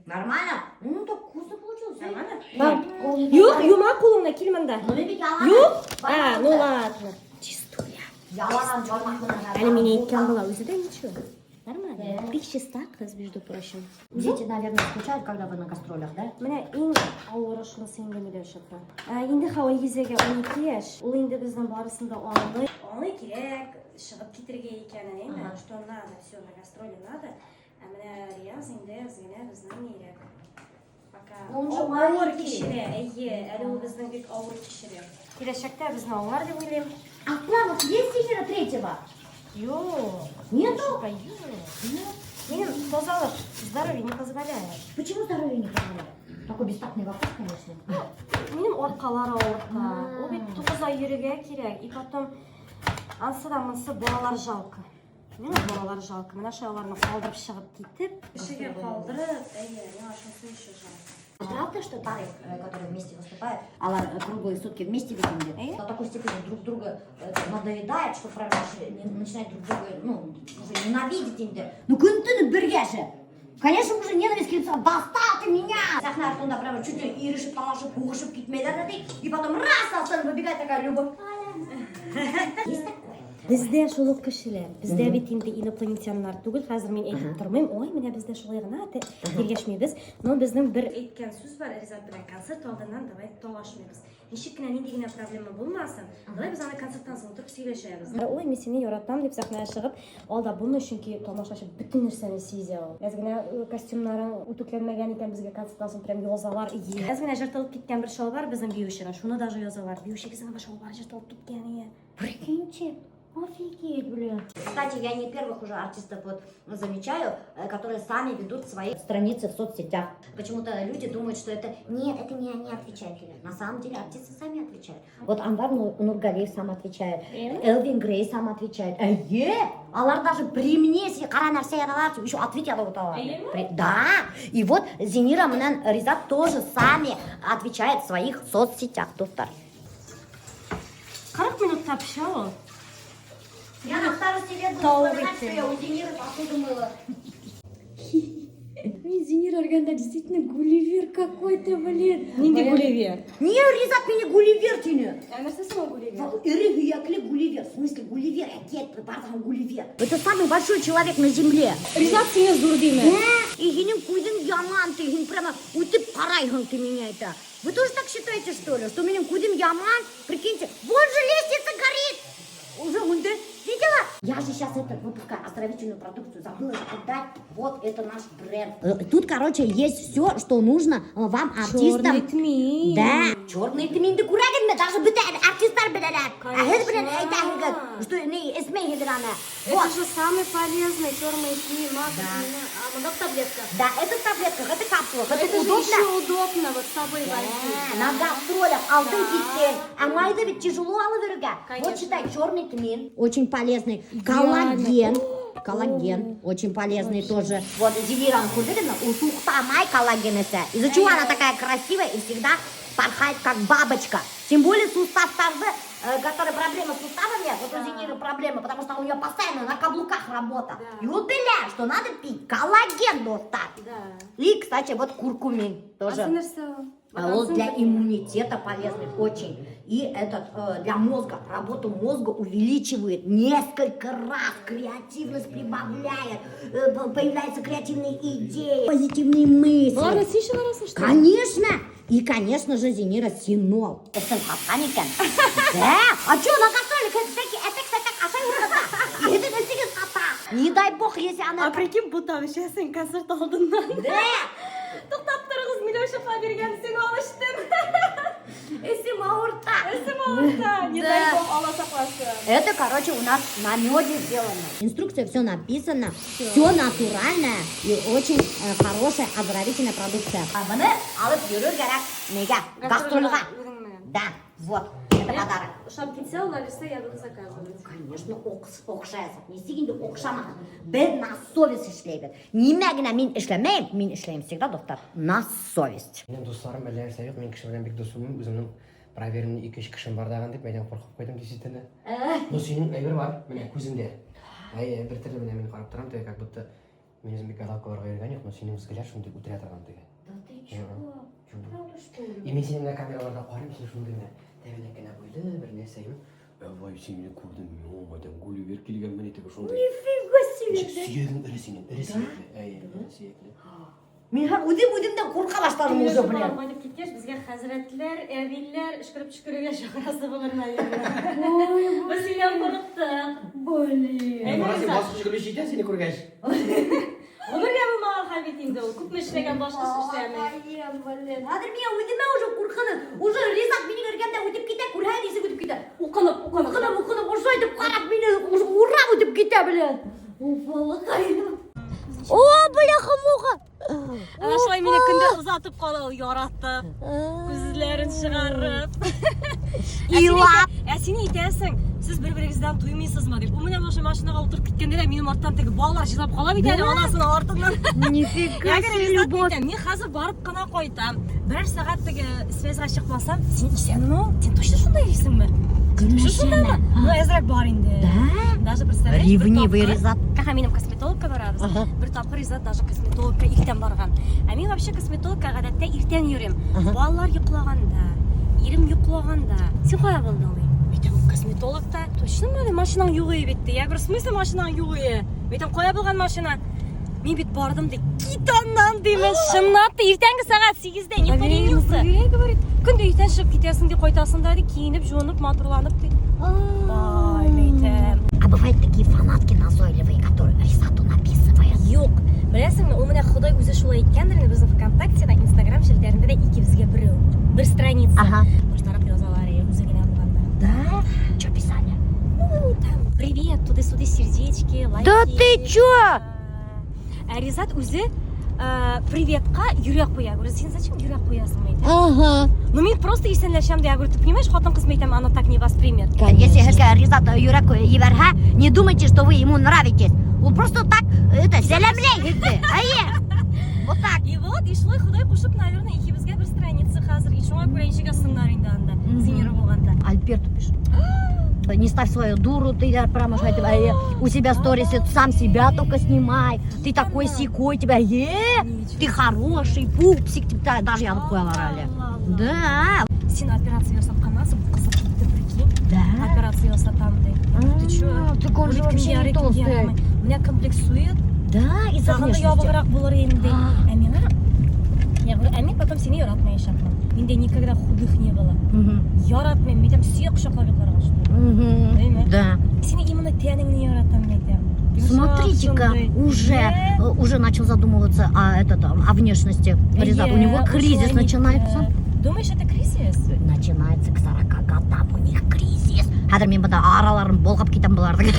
Нормально? Ну, так вкусно получилось. Нормально? Yok, yumak kolumda, kilmanda. Ну, ведь ялан. Yok? А, ну ладно. Чистая. Ялан, жормақлынан. Әлі мене еткен была, өзі де ничего. Нормально. Бишчиста қыз, между прочим. Дети, наверное, скучают, когда вы на гастролях, да? Міне ең ауыры шынысы енді милеу шықпа. Енді хауа кезеге 12 яш. Ол енді біздің барысында оңлы. Оңлы керек, шығып кетірге екенін, ема. Что надо, все, на гастроли надо. А міне Рияз енді өзгіне біздің нерек. Он же Ауыр маленький. кешірі, әлі ол біздің бек ауыр кешірі. Келешекте біздің оңлар деп ойлаймын. А в планах есть Зинера третьего? Жоқ. Нету? Менің тазалық здоровье не позволяет. Почему здоровье не позволяет? Такой бестактный вопрос, конечно. Менің орқалар ауырта. Ол бет 9 ай еріге керек. И потом ансыдан мынсы балалар жалко. Мен балалар жалко. Мына шайларны қалдырып шығып кетіп. Ішіге қалдырып, мына шынсы еще жалко. Правда, что пары, которые вместе выступают, алар круглые сутки вместе ведут, до такой степени друг друга надоедает, что прям начинает друг друга, ну, уже ненавидеть инде. Ну, күн-түні бірге же. Конечно, уже ненависть келіп саған, достал ты меня! Сахна артында прямо чуть ли ирышып, талашып, қуғышып кетмейді, и потом раз, алсаң выбегает такая любовь. Есть такое? Бізде шолық кішілер, бізде бет енді инопланетянлар түгіл, қазір мен айтып тұрмайм, ой, міне бізде шолай ғана тергешмейбіз, но біздің бір айтқан сөз бар, Ризат білен концерт алдынан давай толашмайбыз. Нешік кіна нендегіне проблема болмасын, давай біз ана концерттан соң отырып сөйлешеміз. Ой, мен сені яратам деп сахнaya шығып, алда бұны үшін ки тамашашып бүтін нәрсені сезе ол. Әзгіне костюмларың үтікленмеген екен бізге концерттан соң прям йозалар. Әзгіне жыртылып кеткен бір шал бар біздің биюшіға, шуны даже йозалар. Биюші кезіне бір шал бар жыртылып кеткен. Прикиньте. Офигеть, блин. Кстати, я не первых уже артистов вот замечаю, которые сами ведут свои страницы в соцсетях. Почему-то люди думают, что это нет, это не они отвечают. На самом деле артисты сами отвечают. Вот Анвар Нургалиев сам отвечает, Элвин Грей сам отвечает. Алар даже при мне, если Каранар Сейралар, еще ответила вот алар. Да. И вот Зинира Мнен Ризат тоже сами отвечает в своих соцсетях. Достар. 40 минут общала. Я на старости лет буду вспоминать, что я у Зиниры посуду мыла. Зинира Арганда действительно Гулливер какой-то, блин. Нинди Гулливер. Не, Ризат меня Гулливер тяни. А на что сама Гулливер? Ириги я кле Гулливер. В смысле Гулливер, я кет, пардон, Гулливер. Это самый большой человек на земле. Ризат сені зурдиме. И гинем кудин яман, ты гин прямо утып карайган ты меня это. Вы тоже так считаете, что ли? Что меня кудин яман? Прикиньте, вот же лестница горит. Уже вон видела? Я же сейчас это выпускаю оздоровительную продукцию, забыла отдать. Вот это наш бренд. Тут, короче, есть все, что нужно вам, артистам. Черный тмин. Да. Черный тминді көрәгенме, даже бүтән артисттар біләләр. Әхіз білән әйтәхілген, что не эсмей хедрана. Это же самый полезный черный тмин. А много таблетка. Да, это таблетка, это капсула. Это же удобно. еще удобно вот с собой возить. На гастролях алтын киттен. А майды ведь тяжело алыверуге. Вот считай, черный тмин, очень полезный. Коллаген. Коллаген, очень полезный тоже. Вот Зиниран Кудырина, у Тухтамай коллаген это. Из-за чего она такая красивая и всегда порхает как бабочка. Тем более сустав тазы, который проблема с суставами, вот у Зиниры проблема, потому что у нее постоянно на каблуках работа. И вот беля, что надо пить коллаген достать. Да. И, кстати, вот куркумин тоже. Он для иммунитета полезный очень. И этот для мозга, работу мозга увеличивает несколько раз, креативность прибавляет, появляются креативные идеи, позитивные мысли. Ладно, слышала раз, что? Конечно! И, конечно же, Зинира Синол. Это хапаникен. Да? А что, на гастролях это, кстати, ашай это на сиген хата. Не дай бог, если она... А прикинь, будто вообще сен концерт алдынан. Да! Тоқтап тұрғыз миллион шапа берген сен алыштың. Эсим ауырта. Не дай бог, Алла сақласын. Это, короче, у нас на меде сделано. Инструкция, все написано, все натуральное и очень хорошая оздоровительная продукция. А мне алып жүру керек. Неге? Гастрольға. Да, вот. Это подарок. Ушап кетсе, олар есе, я буду заказывать. Конечно, оқшайсың. Не істегенде оқшамаған. Бір на совесть ішлейді. Немегіне мен ішлемеймін, мен ішлеймін всегда, достар. На совесть. Менің достарым бәле нәрсе жоқ, мен кіші бәлем бек досымын, өзімнің проверенный 2-3 кішім бар даған деп, мен қорқып қойдым десетіні. Но сенің әйбір бар, міне көзімде. Бір түрлі мен қарап тұрам, как будто мен өзім бек гадалкаларға үйренген жоқ, но сенің взгляд шындай өтіре тұрған деген. Да ты чё? Правда, что ли? И мен сенің мына камераларда қараймын, сен шындай міне тәбелек бойлы бір нәрсе айым. Вай, сені көрдім, ойдам Гулливер келген міне тегі шындай. Нифига себе. Сүйегің ірі сенен, ірі сүйеклі, ірі сүйеклі. Мен өдем-өдемден қорқа баштадым уже, блин. Қойдып кеткеш, бізге хазіретлер, әбейлер, үшкіріп-үшкіріге шақырасы болыр мәлемді. Біз сенен қорықтық. Блин. Сен басқы жүгілі жейді, сені көргәш. Өмірге бұл маған қалбетейді ол. Көп мәшіреген башқасы іштемей. Блин. Адыр мен өдеме уже қорқыны. Уже Ризат менің өргенде өтіп кете, көрген есі өтіп кете. Ұқынып, уже өтіп қарап мені ура өтіп кете, блин. Уфалықай. О, бляха-муха. Ашылай мені күнде ұзатып қалу яратты. Көзлерін шығарып. Илап. Сені етесің, сіз бір-біріңізден туймайсыз ма деп. О, міне машинаға отырып кеткенде де менің арттан тегі балалар жинап қала бейтелі анасының артынан. Нифига себе любовь. Мен қазір барып қана қойтам. Бірер сағат тегі связға шықпасам, сен исенің о? Сен точно шындай дейсің бі? Точно шындай ма? Ну, әзірек бар енді. Даже представляешь, Ревнивый Ризат. Аха, менің косметологқа барабыз. Бір тапқыр Ризат даже косметологқа ертен барған. Мен вообще косметологқа ғадатта ертен үйрем. Балалар ұйқылағанда, ерім ұйқылағанда. Сен қоя болды олай? Бейтем косметологта. Точно ма? Машинаң юғые бетті. Я говорю, в смысле машинаң юғые? Бейтем қоя болған машина. Мен бет бардым дей, китаннан деймін, шыннатты, ертеңгі сағат 8-де, не қойдыңызды? Күнде ертен шығып кетесің де қойтасың да, киініп, жуынып, матурланып дей. Ай, бейтем. А бывают такие фанатки назойливые, которые Ризату написывают. Жоқ, білесің бе, ол міне Құдай өзі шулай еткендіріне біздің ВКонтактеда, Инстаграм шелдерінде де екеумізге бір страница. Баштарап жазалары, өзі келе алғанда. Да? Что писали? Ну, там, привет, туды-суды сердечки, лайки. Да ты чё? Ризат өзі приветқа юрек қоя. Говорю, сен зачем юрек қоясың мейді? Ага. Ну, мен просто есенләшем, я говорю, ты понимаешь, хатын қыз мейтем, оно так не воспримет. Если Ризат юрек еверха, не думайте, что вы ему нравитесь. Он просто так, сәлемлейді. Вот так. И вот, и шлой Құдай қошып, наверное, екеумізге бір страница қазір. И шуңа көрейіншіге сыңдарында анда, зенері болғанда. Альберту пишет. Не ставь свою дуру, ты прямо у себя сторисы, сам себя только снимай. Ты такой сикой, тебя, ты хороший, пупсик, даже я такой орали. Да. Сен операция жасап қанасы, бұл қызы кетті, прикинь. Да. Операция жасатамды. Ты чё? Так он же вообще не толстый. Меня комплексует. Да, из-за Сағында внешности. ябығырақ болар енді. Я говорю, мен потом сені яратмай шақырам. Менде никогда худых не было. Яратмай, мен там сүйек шақлап еқарға шықпай. Да. Сені именно тәніңні яратам, мен. Смотрите-ка, уже начал задумываться о внешности. Ризат, у него кризис начинается. Думаешь, это кризис? Начинается к 40 годам, у них кризис. Хәдір мен бұда араларым болғап кетем бұларды.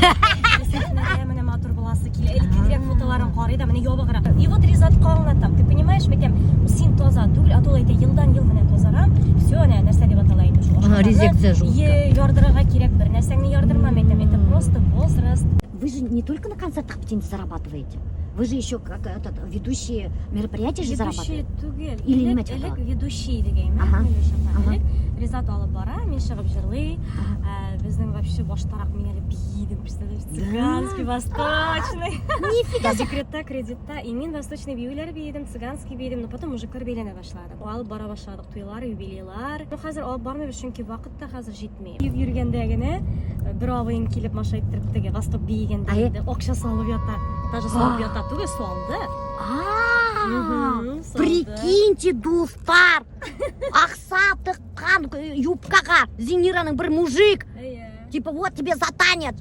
Міне матур боласы келе, әлі фотоларын қарайды, міне ябығырақ. И вот Ризат қалынатам, ты понимаешь, мен сен тоза түгіл, атол айта елдан ел менен тозарам, все, нәрсе деп аталайды. Резекция жестко. Ярдырыға керек, бір нәрсеңні ярдырма, мен это просто возраст. Вы же не только на концертах птенец зарабатываете, вы же еще как ведущие мероприятия же зарабатываете. Или не Элек ведущий деген. Ризат алып бара, мен шығып жырлай. Біздің вообще баштарақ мен әлі бейдім, представляешь, цыганский, восточный. Нифига себе. Декретта, кредитта. И мен восточный бийлер бейдім, цыганский бейдім, но потом мужиктар бейлене башладым. Алып бара башладық, тойлар, юбилейлар. Но қазір алып бармай, чөнки вақытта қазір жетмей. Жүргендегіне бір абайын келіп маша айттырып теге восток бейгенде ақша салып ята. Даже салып ята, түге салды. Прикиньте, достар, ақса тыққан юбкаға Зинираның бір мужик. Типа, вот тебе за танец.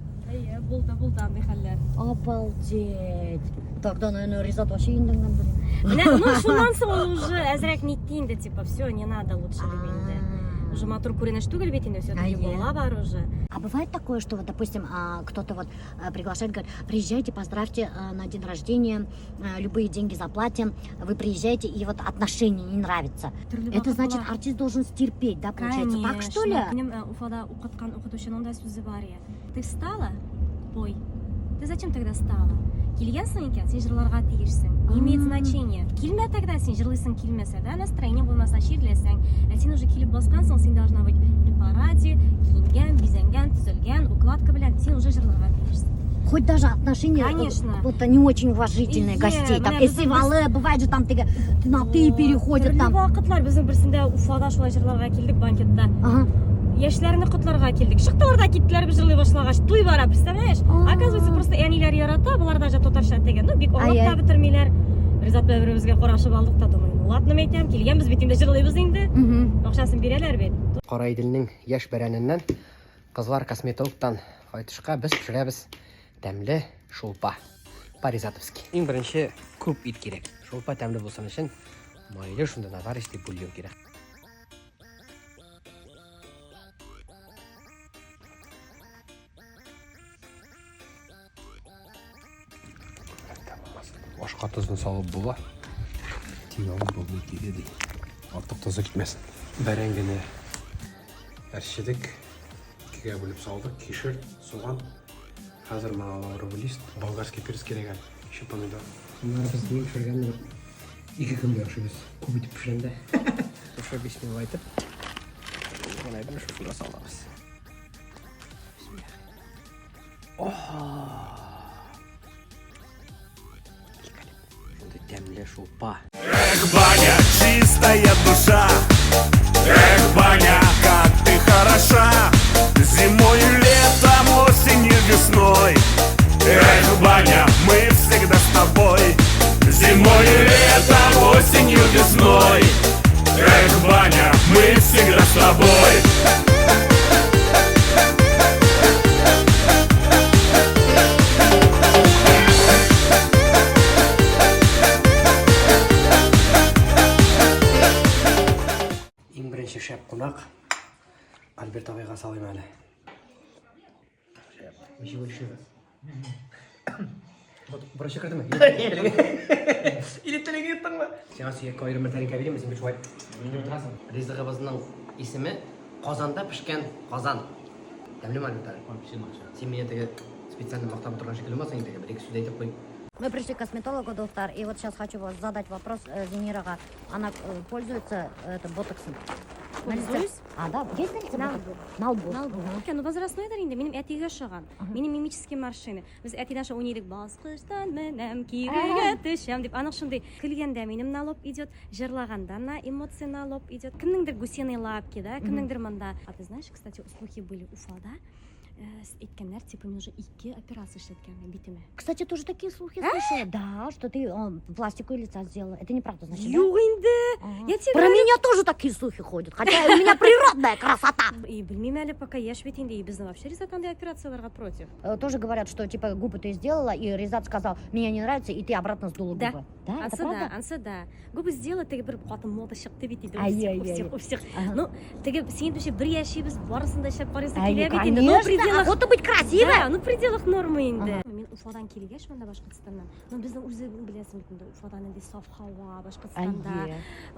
Болды андай халлер. Обалдеть. Тогда, наверное, Ризат вообще индіңнен бір. Ну, шунан соң ол уже әзірек неттейінді, типа, все, не надо лучше дегенде. Уже матур күренеш түгел бит инде, все-таки бала бар уже. А бывает такое, что вот, допустим, кто-то вот приглашает, говорит, приезжайте, поздравьте на день рождения, любые деньги заплатим, вы приезжаете, и вот отношения не нравятся. Это значит, артист должен стерпеть, да, получается? Так что ли? Менің Уфада оқытқан оқытушының да сөзі бар еді. Ты встала? Пой. Ты зачем тогда встала? Келгенсің екен, сен жырларға тиешсің. Не имеет значения. Келме тогда, сен жырлайсың келмесе, да, настроение болмаса шерлесің. Сен уже келіп басқансың, сен должна быть при параде, киінген, безенген, түзелген, укладка белән, сен уже жырларға тиешсің. Хоть даже отношения Конечно. вот не очень уважительные гостей. Там эсивалы, бывает же там ты на ты переходят там. Вакытлар безнең берсендә Уфада шулай җырларга килдек банкетта. Ага. Яшьләрне котларга килдек. Чыкты орда киттеләр, без җырлый башлагач, туй бара, представляешь? Оказывается, просто әниләр ярата, булар даже татарча тегән. Ну, бик аңлап та бетермиләр. Ризат бер-беребезгә карашып алдык та, думаем, ладно әйтәм, килгәнбез бит инде җырлыйбыз инде. Акчасын бирәләр бит. Кара Иделнең яшь бәрәненнән кызлар косметологтан кайтышка без пешерәбез тәмле шулпа. По-ризатовски. Иң беренче күп ит кирәк. Шулпа тәмле булсын өчен майлы шунда наваристый бульон кирәк. Ашка тузын салып була. Тимәү булмый кирәк. Артык тузы китмәсен. Бәрәңгене әршедік, ikkiге бөліп салдық, кешір, соған. Қазір маған рублист, болгарский перец керек әлі, еще помидор. Бұлар біз ең пішіргенді бір 2 күнге өкшіміз көп етіп пішіренді. Уже бисмилла айтып, оны айбын шушыға саламыз. Шундай тәмле шулпа. Эх, баня, чистая душа. Эх, баня, как ты хороша. Зимой, летом, осенью, весной. Эх, баня, мы всегда с тобой. Зимой, летом, осенью, весной. Эх, баня, мы всегда с тобой. Иң беренче шәп кунак Альберт агайга салыйм әле. Миши большой. Вот бірінші кірді ме? Илеттелеге еттің ба? Сен сүйек қойырым бір тәрінке беремін, сен бір шуай. Ризығыбызның есімі Қазанда пішкен қазан. Тәмлі ма Альберт агай? Сен менен теге специально мақтап тұрған шекілі ма, сен теге бір-екі сөз айтып қой. Мы пришли к косметологу, доктор, и вот сейчас хочу вас задать вопрос Зинирага. Она пользуется ботоксом? Пользуюсь. Да, есть на На ботокс? лбу. На лбу. На лбу. Ну, возрастной да инде, минем әтиге шыған. Минем мимический маршины. Біз әтиден ша ойнайдық, басқыштан мінем, кигіге түшем деп. Анық шындай, күлгенде минем на лоб идет, жырлағанда на эмоции на лоб идет. Кімніңдір гусиные лапки, да, кімніңдір мында. А ты знаешь, кстати, слухи были Уфада. Эткенлер, типа, мне уже 2 операции шеткены, битыми. Кстати, тоже такие слухи слышала. Да, что ты пластику лица сделала. Это неправда, значит, да? Юг инде! Я тебе Про меня тоже такие слухи ходят, хотя у меня природная красота. И білмеймін әлі пока еш бит инде, и біздің вообще Ризатандай операцияларға против. Тоже говорят, что типа губы ты сделала, и Ризат сказал, мне не нравится, и ты обратно сдула Да. губы. Да, это правда? Ансы да. Губы сделала, теге бір қатын мода шықты бит иде. Ай-яй-яй. У всех. Ну, теге сен душе бір яшибіз, барысында шап барысы Ай, келе бит инде. Ну, в конечно, пределах... охота быть красивой. Да, ну в пределах нормы инде. Мен Уфадан келгеш, мында Башқұртстаннан. Ну, біздің өзің білесің бит инде. Уфадан инде саф хауа, Башқұртстанда,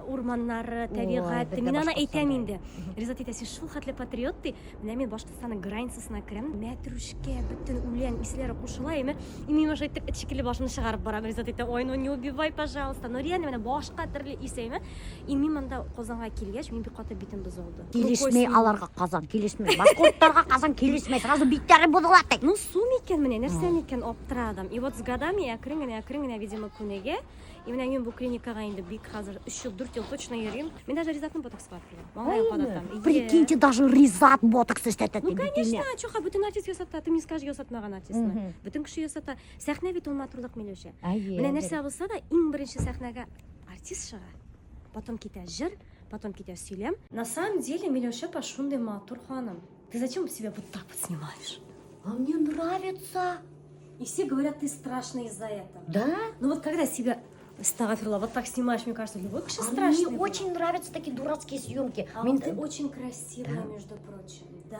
урманнары, табиғаты. Мен ана әйтем инде. Ризат әйтә, сен шул хәтле патриот ти. Мен Башқұртстанның границасына кірем, мәтрүшке, бүтін үлен ислері қушылаймы. И мен уже әйтіп, ішкілі башымды шығарып барам. Ризат әйтә, ой, ну не убивай, пожалуйста. Но реально мен башқа түрлі исеймі. И мен мында Қазанға келгеш, мен бір қаты битім біз олды. Келешмей аларға қазан, келешмей. Башқұрттарға қазан келешмей, сразу биттері бұдылатты. Ну, сум екен міне, нәрсе екен оптырадым. И вот с годами әкіріңіне, видимо, күнеге. И мен бұл клиникаға енді бик қазір 3 жыл, 4 жыл точно ерем. Мен даже Ризаттың ботокс бар келем. Маңайын қадатам. Прикиньте, даже Ризат ботокс істетеді. Ну, конечно, чоға, бүтін артист есатта, ты мне скажи есатмаған артистны. Бүтін кіші есатта, сәхне бит ол матурлық мелеуші. Міне нәрсе болса да, ең бірінші сәхнеге артист шыға. Потом кете жыр, потом кете сөйлем. На самом деле, Милеуша пошундай матур ханым. Ты зачем себя вот так вот снимаешь? А мне нравится. И все говорят, ты страшный из-за этого. Да? Ну вот когда себя Астагфирулла, вот так снимаешь, мне кажется, любой киши А страшный. мне был. очень нравятся такие дурацкие съемки. А Мен- вот ты очень красивая, между прочим. Да.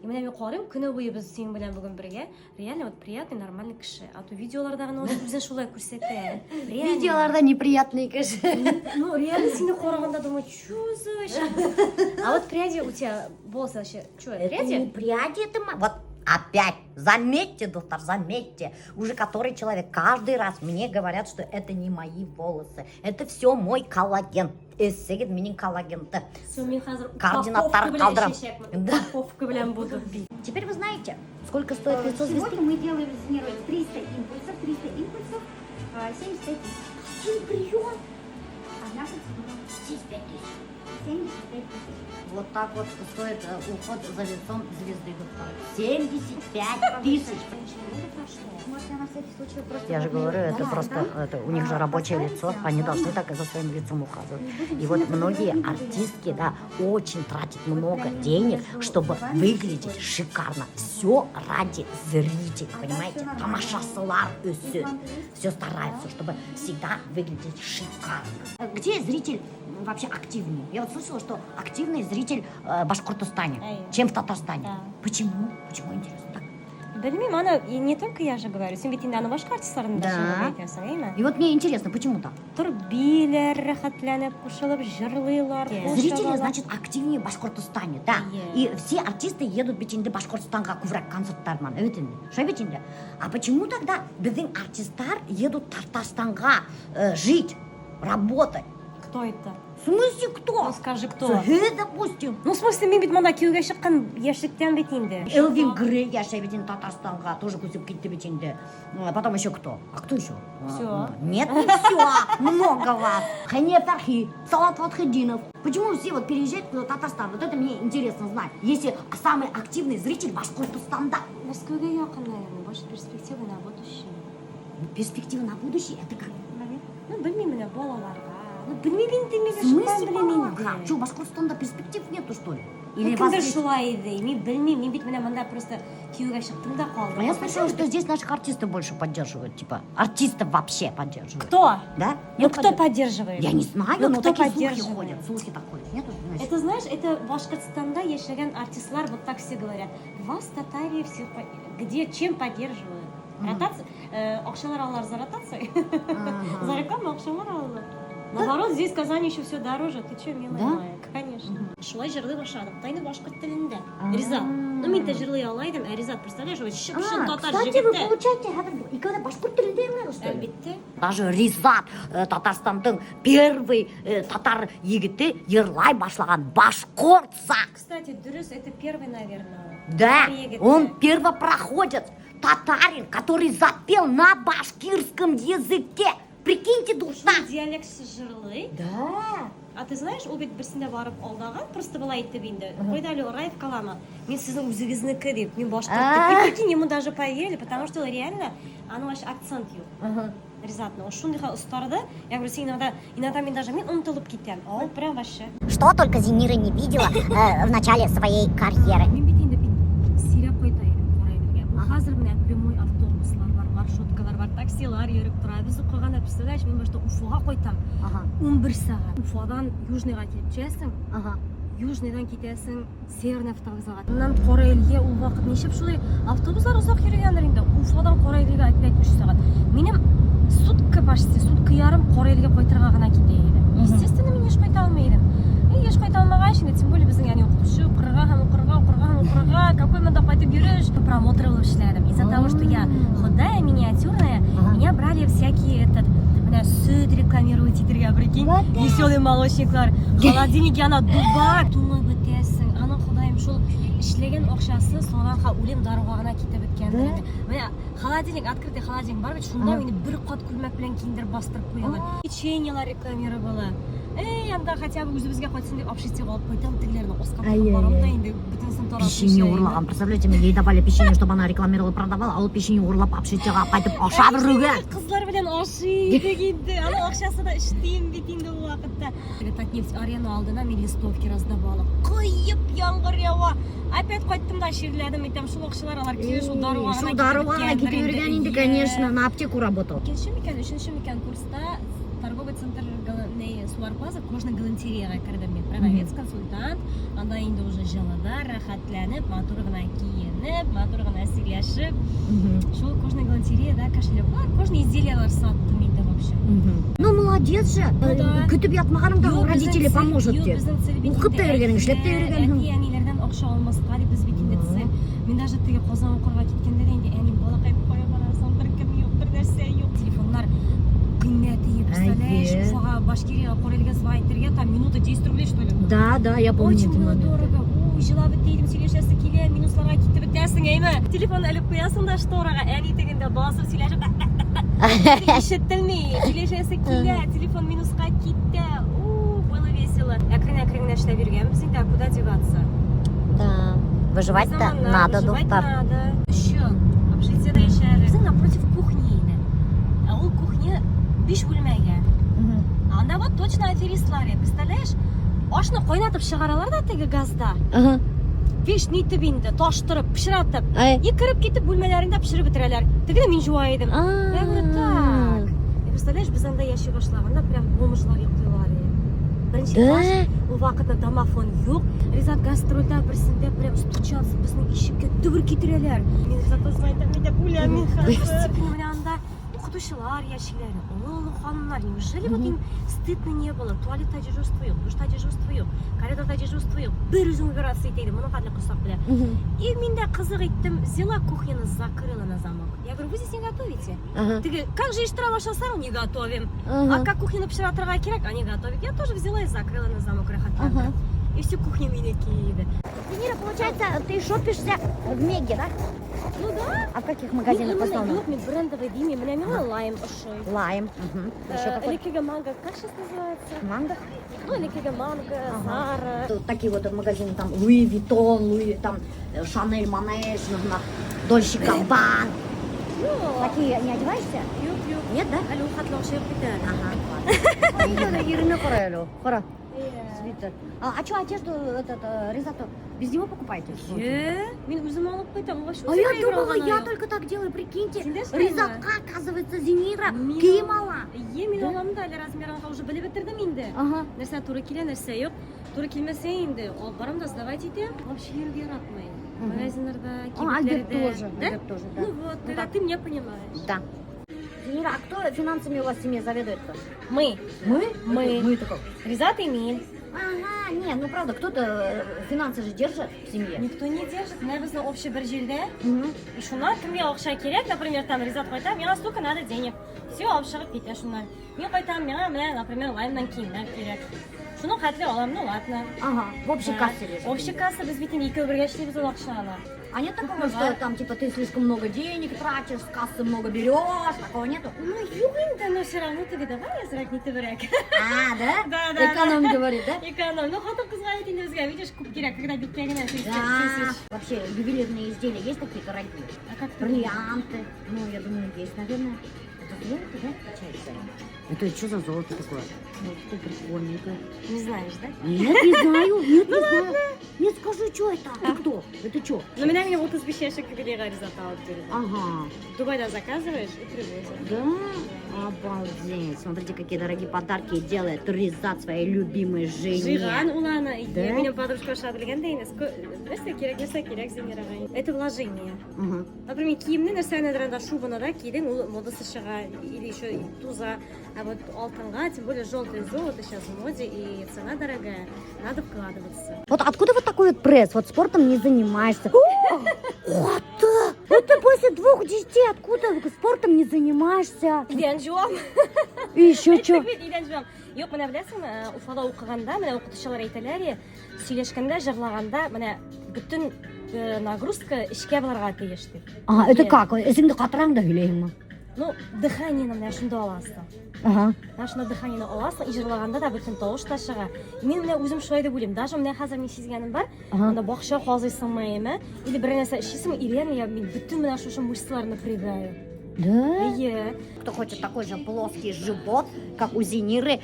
И мен қараймын, күні бойы біз сен білен бүгін бірге, реально вот приятный, нормальный кіші. А то видеолардағыны осы бізден шулай көрсетті. Реально. Видеоларда неприятные, конечно. Ну, реально сені қорағанда думаю, чё за вообще? А вот пряди у тебя волосы вообще, чё, Это не пряди? пряди, это вот опять, заметьте, доктор, заметьте, уже который человек каждый раз мне говорят, что это не мои волосы, это все мой коллаген. Эссегет менің коллагенті. Все, мен қазір Координаттар упаковка қалдырам. білен шешекмін. Да. Упаковка білен буду бить. Теперь вы знаете, сколько стоит лицо звезды? Сегодня мы делаем резонирование 300 импульсов, 75 тысяч. Какой прием? Одна процедура. 75 тысяч. 75 тысяч. Вот так вот стоит уход за лицом звезды, доктор. 75 тысяч. Может, я на всякий случай просто... Я же говорю, это Да, просто, да. это, у них же рабочее лицо, они должны так и за своим лицом ухаживать. И вот многие артистки, да, очень тратят много денег, чтобы выглядеть шикарно. Все ради зрителей, понимаете? Тамашасылар өсі. Все стараются, чтобы всегда выглядеть шикарно. Где зритель вообще активнее? Я вот слышала, что активный зритель в Башкортостане, чем в Татарстане. Да. Почему? Почему, интересно? Так. Білмеймін, ана, и не только я же говорю, сен бит инде аны башка артистлардың да Да. шыгырын айтасың, эйме? И вот мне интересно, почему так? Тур билер, рахатланып, кушылып, жырлыйлар. Зрители, значит, активнее в Башкортостане, да. Иә. И все артисты едут бит инде Башкортостанға көбірек концерттарынан, evet инде. Шо бит инде. А почему тогда біздің артисттар едут Татарстанға жить, работать? Кто это? В смысле, кто? Ну скажи, кто? Допустим. Ну, в смысле, мен бит мында күйеуге шыққан яшіктен бит инде. Элвин Грей яшай бит инде Татарстанға, тоже көсіп кетті бит инде. Потом еще кто? А кто еще? Всё. Нет, не все. Много вас. Хайнет Тархи, Салат Фатхединов. Почему все вот переезжают в Татарстан? Вот это мне интересно знать. Если самый активный зритель Башкортостанда. Мәскеуге яқын, наверное, больше перспективы на будущее. Перспектива на будущее, это как? Ну, білмеймін, міне, балаларға. Ну, білмеймін, В демеге смысле, шыққан білемеймін. балаларға? Что, Башкортостанда перспектив нету, что ли? Ну, вас кімдір здесь- шулай еді. Мен білмеймін, мен бит міне мында просто күйеуге шықтым да қалдым. А я слышала, что здесь наших артистов больше поддерживают, типа, артистов вообще поддерживают. Кто? Да? Ну, Нет, кто поддерживает? Я не знаю, Ну, но кто такие слухи поддерживает? ходят. Слухи так ходят. Нету, значит? Это, знаешь, это в Башкортостанда яшеген артистлар вот так все говорят. Вас Татария всех где, чем поддерживают? Ротация, акшалар алар за ротацией. За рекламу акшалар алар. Наоборот, здесь в Казани еще все дороже. Ты что, милая Да? моя? Конечно. Шулай жырлый башладым. Тайны башкорт тілінде. Ризат. Ну, мен де жырлый алайдым, а Ризат, представляешь, вот шып-шын татар Кстати, вы жігіті. получаете, и когда башкұрт тілінде емле, что ли? Әлбетте. Даже Ризат, Татарстандың первый татар егіті Ерлай башлаган башқұртса. Кстати, дұрыс, это первый, наверное. Да, Татар егіті. он первопроходец, татарин, который запел на башкирском языке. Прикиньте, душа. Диалектісі жырлый. Да. А ты знаешь, ол бет бірсінде барып алдаған, просто былай айтты енді. Қойда әлі Раев қалама. Мен сіздің өзіңіздікі деп, мен башқұрт деп. И прикинь, ему даже поверили, потому что реально, аны вообще акцент yok. Ризатно. Он шундайға ұстарды. Я говорю, сен иногда мен даже мен ұмытылып кетем. Ол прям вообще. Что только Зинира не видела в начале своей карьеры. Мен бет енді бит сиреп қойтайын Қорайдырге. Қазір міне прямой автобуслар бар, маршруткалар бар, таксилар еріп тұрады. Біз қойғанда, представляешь, мен башта Уфаға қойтам. 11 сағат. Уфадан Южныйға келіп түсесің. Южныйдан кетесің Северный автовокзалға. Мынан Қорайлыға ол вақыт нешеп шулай автобуслар ұзақ жүргендер енді. Уфадан Қорайлыға опять 3 сағат. Менің сутка почти, сутка ярым Қорайлыға қойтырға ғана кетейді. Естественно, мен еш қойта алмайдым. Еш қойта алмаған үшін, тем более біздің яғни оқытушы оқырға, какой мында қайтып жүріш. Промотор болып ішледім. Из-за того, что я худая, миниатюрная, меня брали всякие сүт рекламировать иттерге, прикинь, веселый молочниклар, холодильник ана дуба, тумы бітесің, ана құдайым шул ішлеген оқшасы соңанға өлем даруға ғана кетіп өткен. Міне, холодильник, открытый холодильник бар бет, шунда мені бір қат күлмәк білен кейіндер бастырып қойылды. Печеньелар рекламировала. Анда хотя бы өзі бізге қойтсын деп обществе қалып қойтам, тігілерін осқа барам да енді бүтін сын тарап. Печенье урлаган. Представляете, мне ей давали печенье, чтобы она рекламировала, продавала, а ол печенье урлап обществеға қайтып аша біруге. Қызлар білен аши дегенде, ана ақшасы да іштейм бит енді ол уақытта. Татнефть арена алдына мен листовки раздавала. Қойып яңғыр яуа. Опять қойттым да шерледім, етем шул ақшалар алар келе шул даруға Шул даруға кетіп жүрген енді, конечно, на аптеку работал. Екінші мекен, үшінші мекен курста Сулар Плаза кожны галантереяга кірдім мен. Продавец, консультант. Анда енді уже жылыда, рахатланып, матур гына киініп, матур гына сөйлешіп. Шол кожны галантереяда кошелек бар, кожны изделиялар саттым енді вообще. Ну, молодец же. да. Күтіп ятмағаныңда Yok, родители біздің поможет yok, тебе. біздің цел Оқып та үйренген, ішлеп та үйренген. Әке әнелерден ақша алмасқа деп біз бетінде тізем. Мен даже тіге Қозан оқырға кеткенде де енді әнем балақай қоя барасың, бір кім жоқ, бір нәрсе жоқ. Телефонлар қимметі, представляешь, Әйе. Уфаға, Башкирияға, Қорелге звониттерге там минута 10 рублей, что ли? Да, я помню. Очень эти было моменты. дорого. Ой, жила бітейдім, сөйлешесі келе, минусларға кетті бітесің, әйме. Телефон іліп қоясың да, штораға әли дегенде басып сөйлешіп, ишеттілмей, сөйлешесі келе, телефон минусқа кетті. Было весело. Әкрен эшләп бергенбез инде, куда деваться? Да. Выживать-то надо, Выживать доктор. надо. Еще, общежитиеда яшәрбез. Біздің напротив кухня еді. Ол кухня 5 бөлмәгә. Анда вот точно аферистлар, представляешь? Ашны кайнатып чыгаралар да теге газда. Ага. Пеш нитеп инде, таштырып, пеширатып. Ай. И кіріп кетіп бөлмәләрендә пешереп бетерәләр. Тегене мин жуа идем. Я говорю, так. Представляешь, без анда яши башлаганда прям бомжлар йоклыйлар. Беренче Да? ул вакытта домофон юк. Ризат гастрольдә берсендә прям стучаться, безнең ишеккә дөбер китерәләр. Мин Ризатка звонитам, мен дә үләм, хәзер. Анда укытучылар яшиләр. Олы ханымнар, неужели вот им стыдно не было? Туалетта дежурство юк, душта дежурство юк, коридорда дежурство юк. Бер үзең убираться итәйди, моны хәтле кысак белә. И мин дә кызык иттем, взяла кухню закрыла на замок. Я говорю, вы здесь не готовите? Ага. Ты говоришь, как же иштыра ваша сару? Не готовим. Ага. А как кухню пеширатырга кирәк? Они готовят. Я тоже взяла и закрыла на замок рахатланды. Ага. И всю кухню минеки еді. Зинира, получается, ты шопишься в Меге, да? Ну да. А в каких магазинах в основном? Yok, мен брендовый дейме, менә миңа лайм ошой. Лайм. Еще какой? Элекеге манго, как сейчас называется? Манго. Ну, элекеге манго, Зара. Тут такие вот магазины, там Луи Виттон, Луи, там Шанель Манеш, Дольче Габбана. Ну, Такие не одеваешься? юк. Нет, да? Алю хатлау шеп битәле. Ага, ладно. Ирина Корелю. Хора. Свитер. А что одежду этот Ризату без него покупаете? Мен үзем алып кайтам. Вообще А я думала, я только так делаю, прикиньте. Сендеш Ризатка, оказывается, Зинира Мен- киім ала. Мен аламын да, әле размерыңға уже біліп бітірдім инде. Ага. Нәрсә туры килә, нәрсә юк. Туры килмәсә инде, алып барам да сдавать итәм. Вообще йөргә яратмый. Магазиннарда, Альберт кибетләрдә. тоже, Да? Альберт тоже, да. Ну вот, тогда ты меня понимаешь. Да. Зинира, а кто финансами у вас в семье заведует-то? Мы. Мы? Мы. Мы такой. Ризат Эмиль. Ага, не, ну правда, кто-то финансы же держит в семье. Никто не держит. Мы безнең общий бер җирдә. Мгм. И шуннан кемгә акча кирәк, например, там Ризат кайта, миңа столько надо денег. Все, алып чыгып китә шуннан. Мин кайтам, миңа менә, например, лаймнан киемнәр кирәк. Шуны хәтле алам, ну ладно. Ага, в общей Да. кассе лежит. Общий касса без бит инде икәү бергә эшлибез ул акчаны. А нет такого, что там, типа, ты слишком много денег тратишь, с кассы много берешь, такого нету? Ну, юк инде, но все равно теге давай азрак нитебрәк. А, да? Да. Эконом говорит, да? Эконом. Ну, хатын кызга әйт инде безгә, видишь, күп кирәк, когда биткә генә 30 Да. тысяч. Вообще, ювелирные изделия есть такие дорогие? А как ты Бриллианты. Ну, я думаю, есть, наверное. Это золото, да, получается? Это что за золото такое? Вот, что прикольненькое. не знаешь, да? Нет, не знаю, нет, не знаю. Нет, скажи, что это? Ты кто? Это что? Ну, меня 30 бишешек юбилейга Ризата алып бирде. Ага. Дубайда заказываешь и привозят. Да? Обалдеть. Смотрите, какие дорогие подарки делает Ризат своей любимой жене. Жиган улана. Да? Менің подружка аша білгенде емес. Нәрсе керек Зинираға. Это вложение. Мгм. Например, киімні нәрсені дранда шубаны да кидің, ол модасы шыға, или еще туза. А вот алтынға, тем более желтое золото сейчас в моде и цена дорогая. Надо вкладываться. Вот откуда вот такой вот пресс? Вот спортом не занимаешься. Вот ты! Вот ты после 2 детей откуда спортом не занимаешься? Иден жуам. И еще что? Иден жуам. Yok, менә беләсең, Уфада укыганда, менә укытучылар әйтәләр, сөйләшкәндә, җырлаганда, менә бөтен нагрузка эшкә булырга тиеш дип. А, это как? Эсеңде катыраң да һөйләйһеңме? Ну, дыханиены менә шунда аласың. Ага. Менә шунда дыханиены аласың, и җырлаганда да бөтен тавыш та чыга. Мин менә үзем шулай дип уйлыйм. Даже менә хәзер мин сизгәнем бар. Ага. Анда бакча казыйсыңмы, яме, или бер нәрсә эшлисеңме, и реально я бөтен менә шушы мышцалар напрягаю. Да? Ие. Кто хочет такой же плоский живот, как у Зиниры,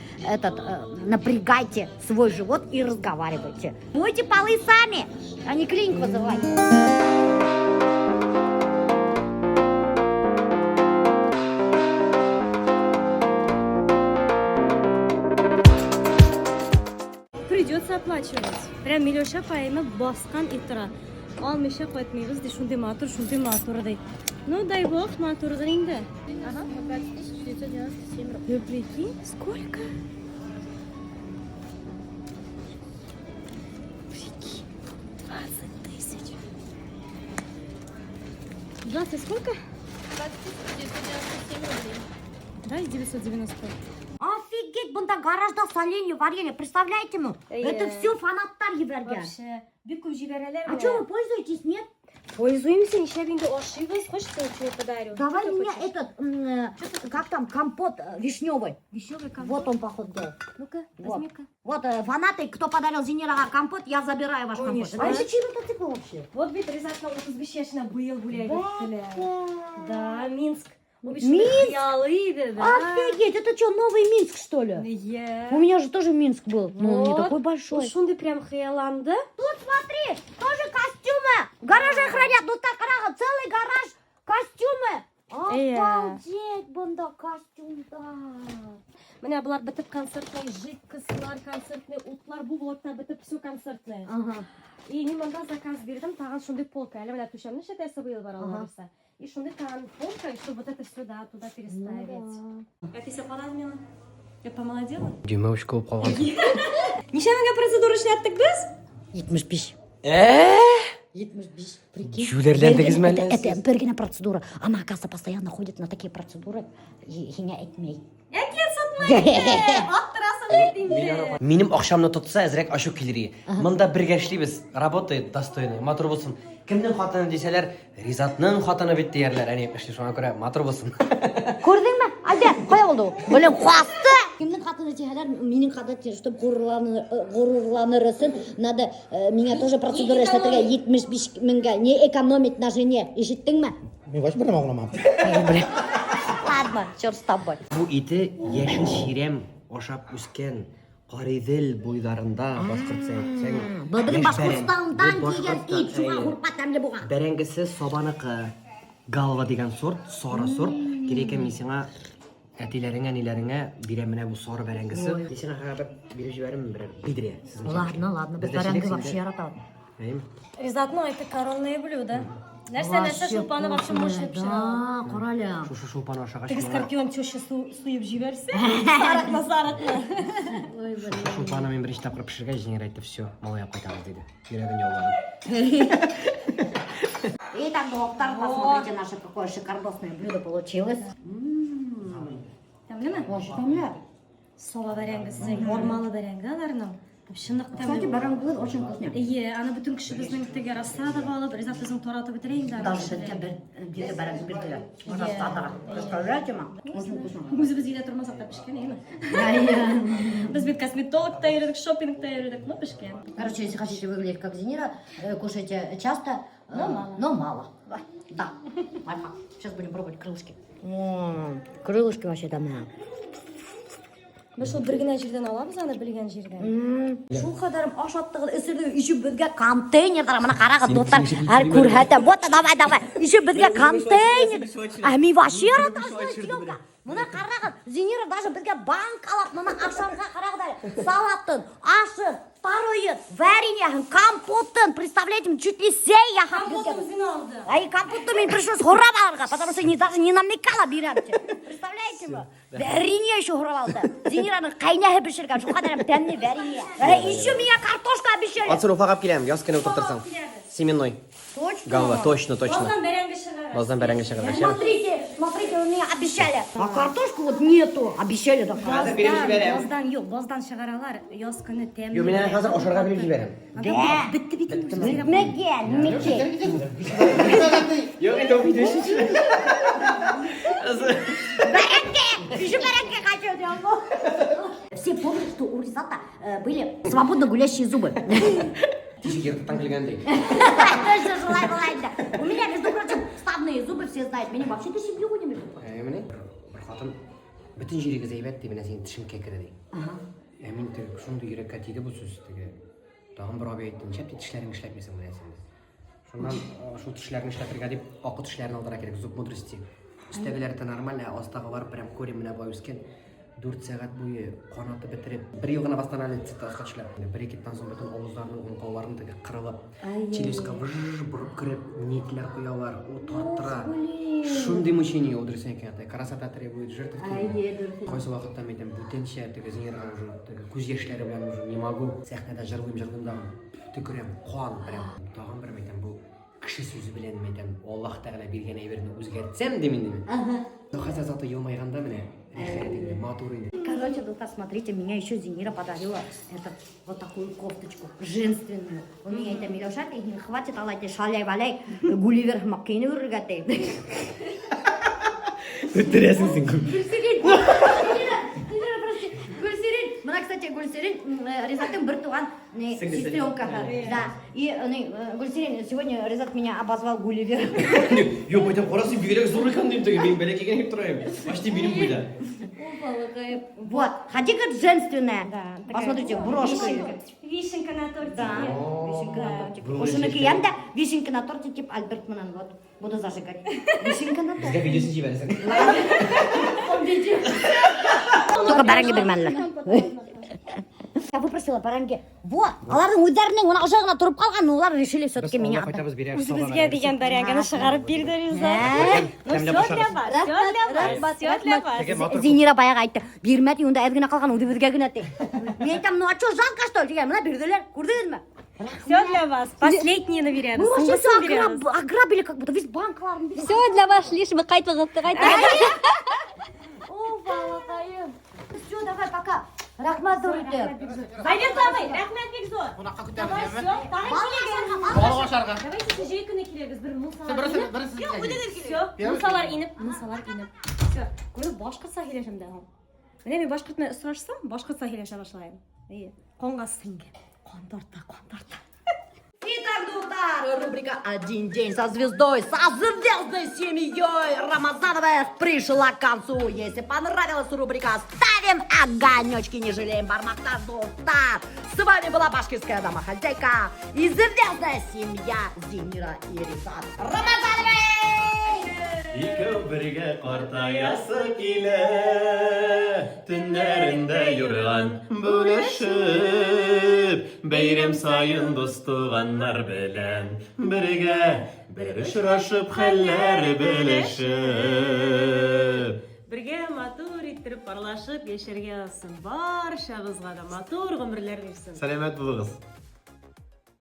напрягайте свой живот и разговаривайте. Мойте полы сами, а не клинику вызывайте. прям Милеша пайымы басқан итра. Алмыша қойтмейбіз де шундай матур дейді. Ну, дай бог, матурдыр инде. Ага, 20 997 рублей. Вы прикинь, сколько? Прикинь, 20 000. 20 сколько? 20 997 рублей. Да, 990. Офигеть, бунда гаражда соленье, варенье, представляете мы? Это все фанаттар еберген. Вообще, бик көп жиберелер. А что, вы пользуетесь, нет? Пользуемся, ничего ошибаюсь. Хочешь, я тебе подарю? Давай Что ты мне хочешь? этот, как там, компот вишневый. Вишневый компот. Вот он, походу, делал. Ну-ка, Вот. возьми-ка. Вот, фанаты, кто подарил Зинирова компот, я забираю ваш компот. Конечно. А это чей мотоцикл вообще? Вот ведь резатно 35 был гуляй. Да, Минск. Минск? Да. Офигеть, это что, новый Минск, что ли? У меня же тоже Минск был, но он не такой большой. Шунды прям хияланды. Тут смотри, тоже костюмы. В гараже хранят, ну так рага, целый гараж, костюмы. Обалдеть, бунда, костюмдар. Міне бұлар бітіп концертный, жидкостьлар концертный, утлар, бұл блоктар бітіп все концертный. И неманда заказ бердім, тағын шунды полка, әлі міне түшемні шетесі бұйыл бар аларыса. И шунды тағын полка, и чтобы вот это сюда, туда переставить. Как если поразмела? Я помолодела? Дюймовочка болып қалған. Нешемеге процедура ішлеттік біз? 75. 75, прикинь. Жүлерлендігіз мәлі. Это бергена процедура. Она, оказывается, постоянно ходит на такие процедуры. Хиня этмей. Менің ақшамны тұтса, әзірек ашу келері. Мұнда бірге ішлейбіз, работает достойный, матур болсын. Кімнің хатыны деселер, Ризатның хатыны бет deyerler. Әне, іште шуңа көре матур болсын. Көрдің бе? Әлде, қоя болды? Білім, қуасты! Кімнің хатыны деселер, менің хатыны, чтобы ғурурланырысын, надо меня тоже процедура эшлетірге 75 мыңға не экономить на жене. Ешіттің ме? Мен вообще бір мағыламам. Ладно, черт с тобой. Бұл иті ешін ширем, ошап өскен, Қаридел бойдарында басқыртсаң. Бұл біздің Башқұртстандан келген ит, шуға ғұрпат әмлі бұған. Бәрінгісі собанықы, галва деген сорт, сары сорт. Кереке мен сеңа әтилеріңе, нелеріңе береміне бұл сары бәрінгісі. Десен аға беріп жіберім бір бидіре. Ладно, біз бәрінгі вообще яратады. Ризатның айты коронное блюдо. Нәрсе шулпаны вообще мощный пішірі. Да, қоралі. Шушы шулпаны ашаға Тігі скорпион теща суйып жіберсе, сарықна. Шулпаны мен бірінші тапқыр пішірге жеңер айтты, все, малай ап қайтамыз дейді. Жүрегін жолладым. Итак, доктор, посмотрите, наше какое шикардосное блюдо получилось. Тәмлі ме? Тәмлі. Сола бәрәңгісі, ормалы бәрәңгі аларының. Шындық Кстати, тәмлі. барангулы очень вкусный. Ана бүтін кіші біздің тіге рассадып алып, Ризат біздің торатып бітірейін да. Даже бір баранг берділер. Рассадыға. Представляете ма? Очень вкусно. Өзі біз еле тұрмасақ та пішкен, ені? Біз бет косметологта үйредік, шоппингта үйредік, но пішкен. Короче, если хотите выглядеть как Зинира, кушайте часто, но мало. Да, лайфхак. Сейчас будем пробовать крылышки. Крылышки вообще там. Біз сол біргіне жерден аламыз, ана білген жерден. Шул қадарым ашаттығы ісірді, үші бізге контейнердар, мына қарағы достар, әр көрхәті. Вот, давай, үші бізге контейнер. Әмей вообще раташная съемка. Мына қарағы, Зинира даже бізге банк алап, мына ақшамға қарағыдай, салатын, ашын, второе, вареньяхын, компотын, представляете, чуть ли сей яхап бізге. Компотын алды. А и компотты мне пришлось хурап алырға, потому что даже не намекала беремте. Представляете ма? Варенье еще хурап алды. Зинираның қайнағы пішірген, şu қадарым тәмні варенье. Еще меня картошка обещали. Атсыр уфағап келем, яз кені отыртырсаң. Семенной. Точно? Галва, точно. Боздан бәрәңгі шығар. Боздан бәрәңгі шығар. Смотрите, вы меня обещали. А картошку вот нету. Обещали да. Боздан шығаралар, яз күні тәмлі. Yo, мен қазір ошарға беріп жіберем. Бітті. Мекен. Yok, это увидишь. Бәрәңге! Еще бәрәңге хочу делать. Все помнят, что у Ризата были свободно гулящие зубы. Тишек ертіптен келгендей. Точно желаю да. У меня, между прочим, вставные зубы, все знают. Меня вообще до себью не между прочим. Міне, бір қатын, бүтін жүрегі зәйбәт дейді, мен сенің тішін кекірі дейді. Мен тегі, шынды үйрекке тиді бұл сөз тегі. Дағын бір аби айттың, шәпті тішлерің ішләпмесің бұл әсіңді. Шыннан, шу тішлерін ішләпірге деп, ақы тішлерін алдыра керек, зуб мудрости. Үстегілері нормально, астағы барып, прям көрем міне бай өскен. 4 сағат бойы қанаты бітіріп, бір ел ғана восстанавливается тасқашылар. Бір екеттен соң бүтін ауыздарының оңқауларын тігі қырылып, челюстка бұрып кіріп, нетілер қоялар, о таттыра. Шундай мучение удырсын екен. Красота требует жертв. Қойсы уақытта мен бүтінше зенерға уже көз ешлері білән уже не могу. Сәхнада жырлым да түкірем, қуан прям. Тағын бір мен бұл кіші сөзі білен мен Аллах тағала берген әйберді өзгертсем демен. Хотя зато елмайғанда міне матуры. Короче, друзья, смотрите, меня еще Зинира подарила вот такую кофточку женственную. У меня это Милошат, и не хватит, алла эти шаляй-валяй, Гулливер Маккейни выргатый. Өттіресің сен көп. Гульсерин, мына, кстати, Гульсерин, Резаттың бір туған сестренка. Да, и Гульсерин, сегодня Резат меня обозвал Гулливер. Yok hocam orası büyük zor kan diyeyim tabii benim belki gelip durayım. Başta benim buydu. Вот, хотите как женственная? Посмотрите, брошка. Вишенка на торте. Да, вишенка на тортике. Ушины кием да, вишенка на торте, типа Альберт Манан, вот, буду зажигать. Вишенка на торте. Bizga videosini jibersin. Только баранги бермәнләр. Я выпросила баранги. Вот, алардың өздерінің оны жағына тұрып қалған, олар решили все-таки меня. Өзімізге деген баранганы шығарып берді Резат. Ну, все для вас, все для вас. Зинира баяғы айтты, бермәді, онда әдгіна қалған, өді бізге гінәтті. Мен айтам, ну а что, жалко что? Деген, мына берділер, көрдіңіз ме? Все для вас. Последние наверное. Мы вообще все ограбили, как будто весь банк. Все для вас, лишь вы қайтыңыз. О, балақайым. Все, давай, пока. Рахмат, дұрыды. Айбек абай, рахмет Бекзор. Давай, все, тағын Давайте жейкіні келеміз, бір мұсалар иніп. Все, мұсалар иніп. Все, көріп башқұртса келешім дәғым. Міне мен башқұртмен ұсырашсам, башқұртса келеше башлайым. Қонға сіңген. Қондорта. Итак, друзья, рубрика «Один день со звездой», со звездной семьей Рамазановой пришла к концу. Если понравилась рубрика, ставим огонечки, не жалеем бармакта, друзья. С вами была башкирская домохозяйка и звездная семья Зинира и Резат Рамазановой. Икәү бергә картаясы килә, төннәрендә юрган бүлешеп, бәйрәм сайын дус туганнар белән бергә бер очрашып хәлләр белешеп. Бірге матур иттеріп парлашып, яшәргә алсын. Баршабызга да матур гомерләр бирсен. Сәламәт булыгыз.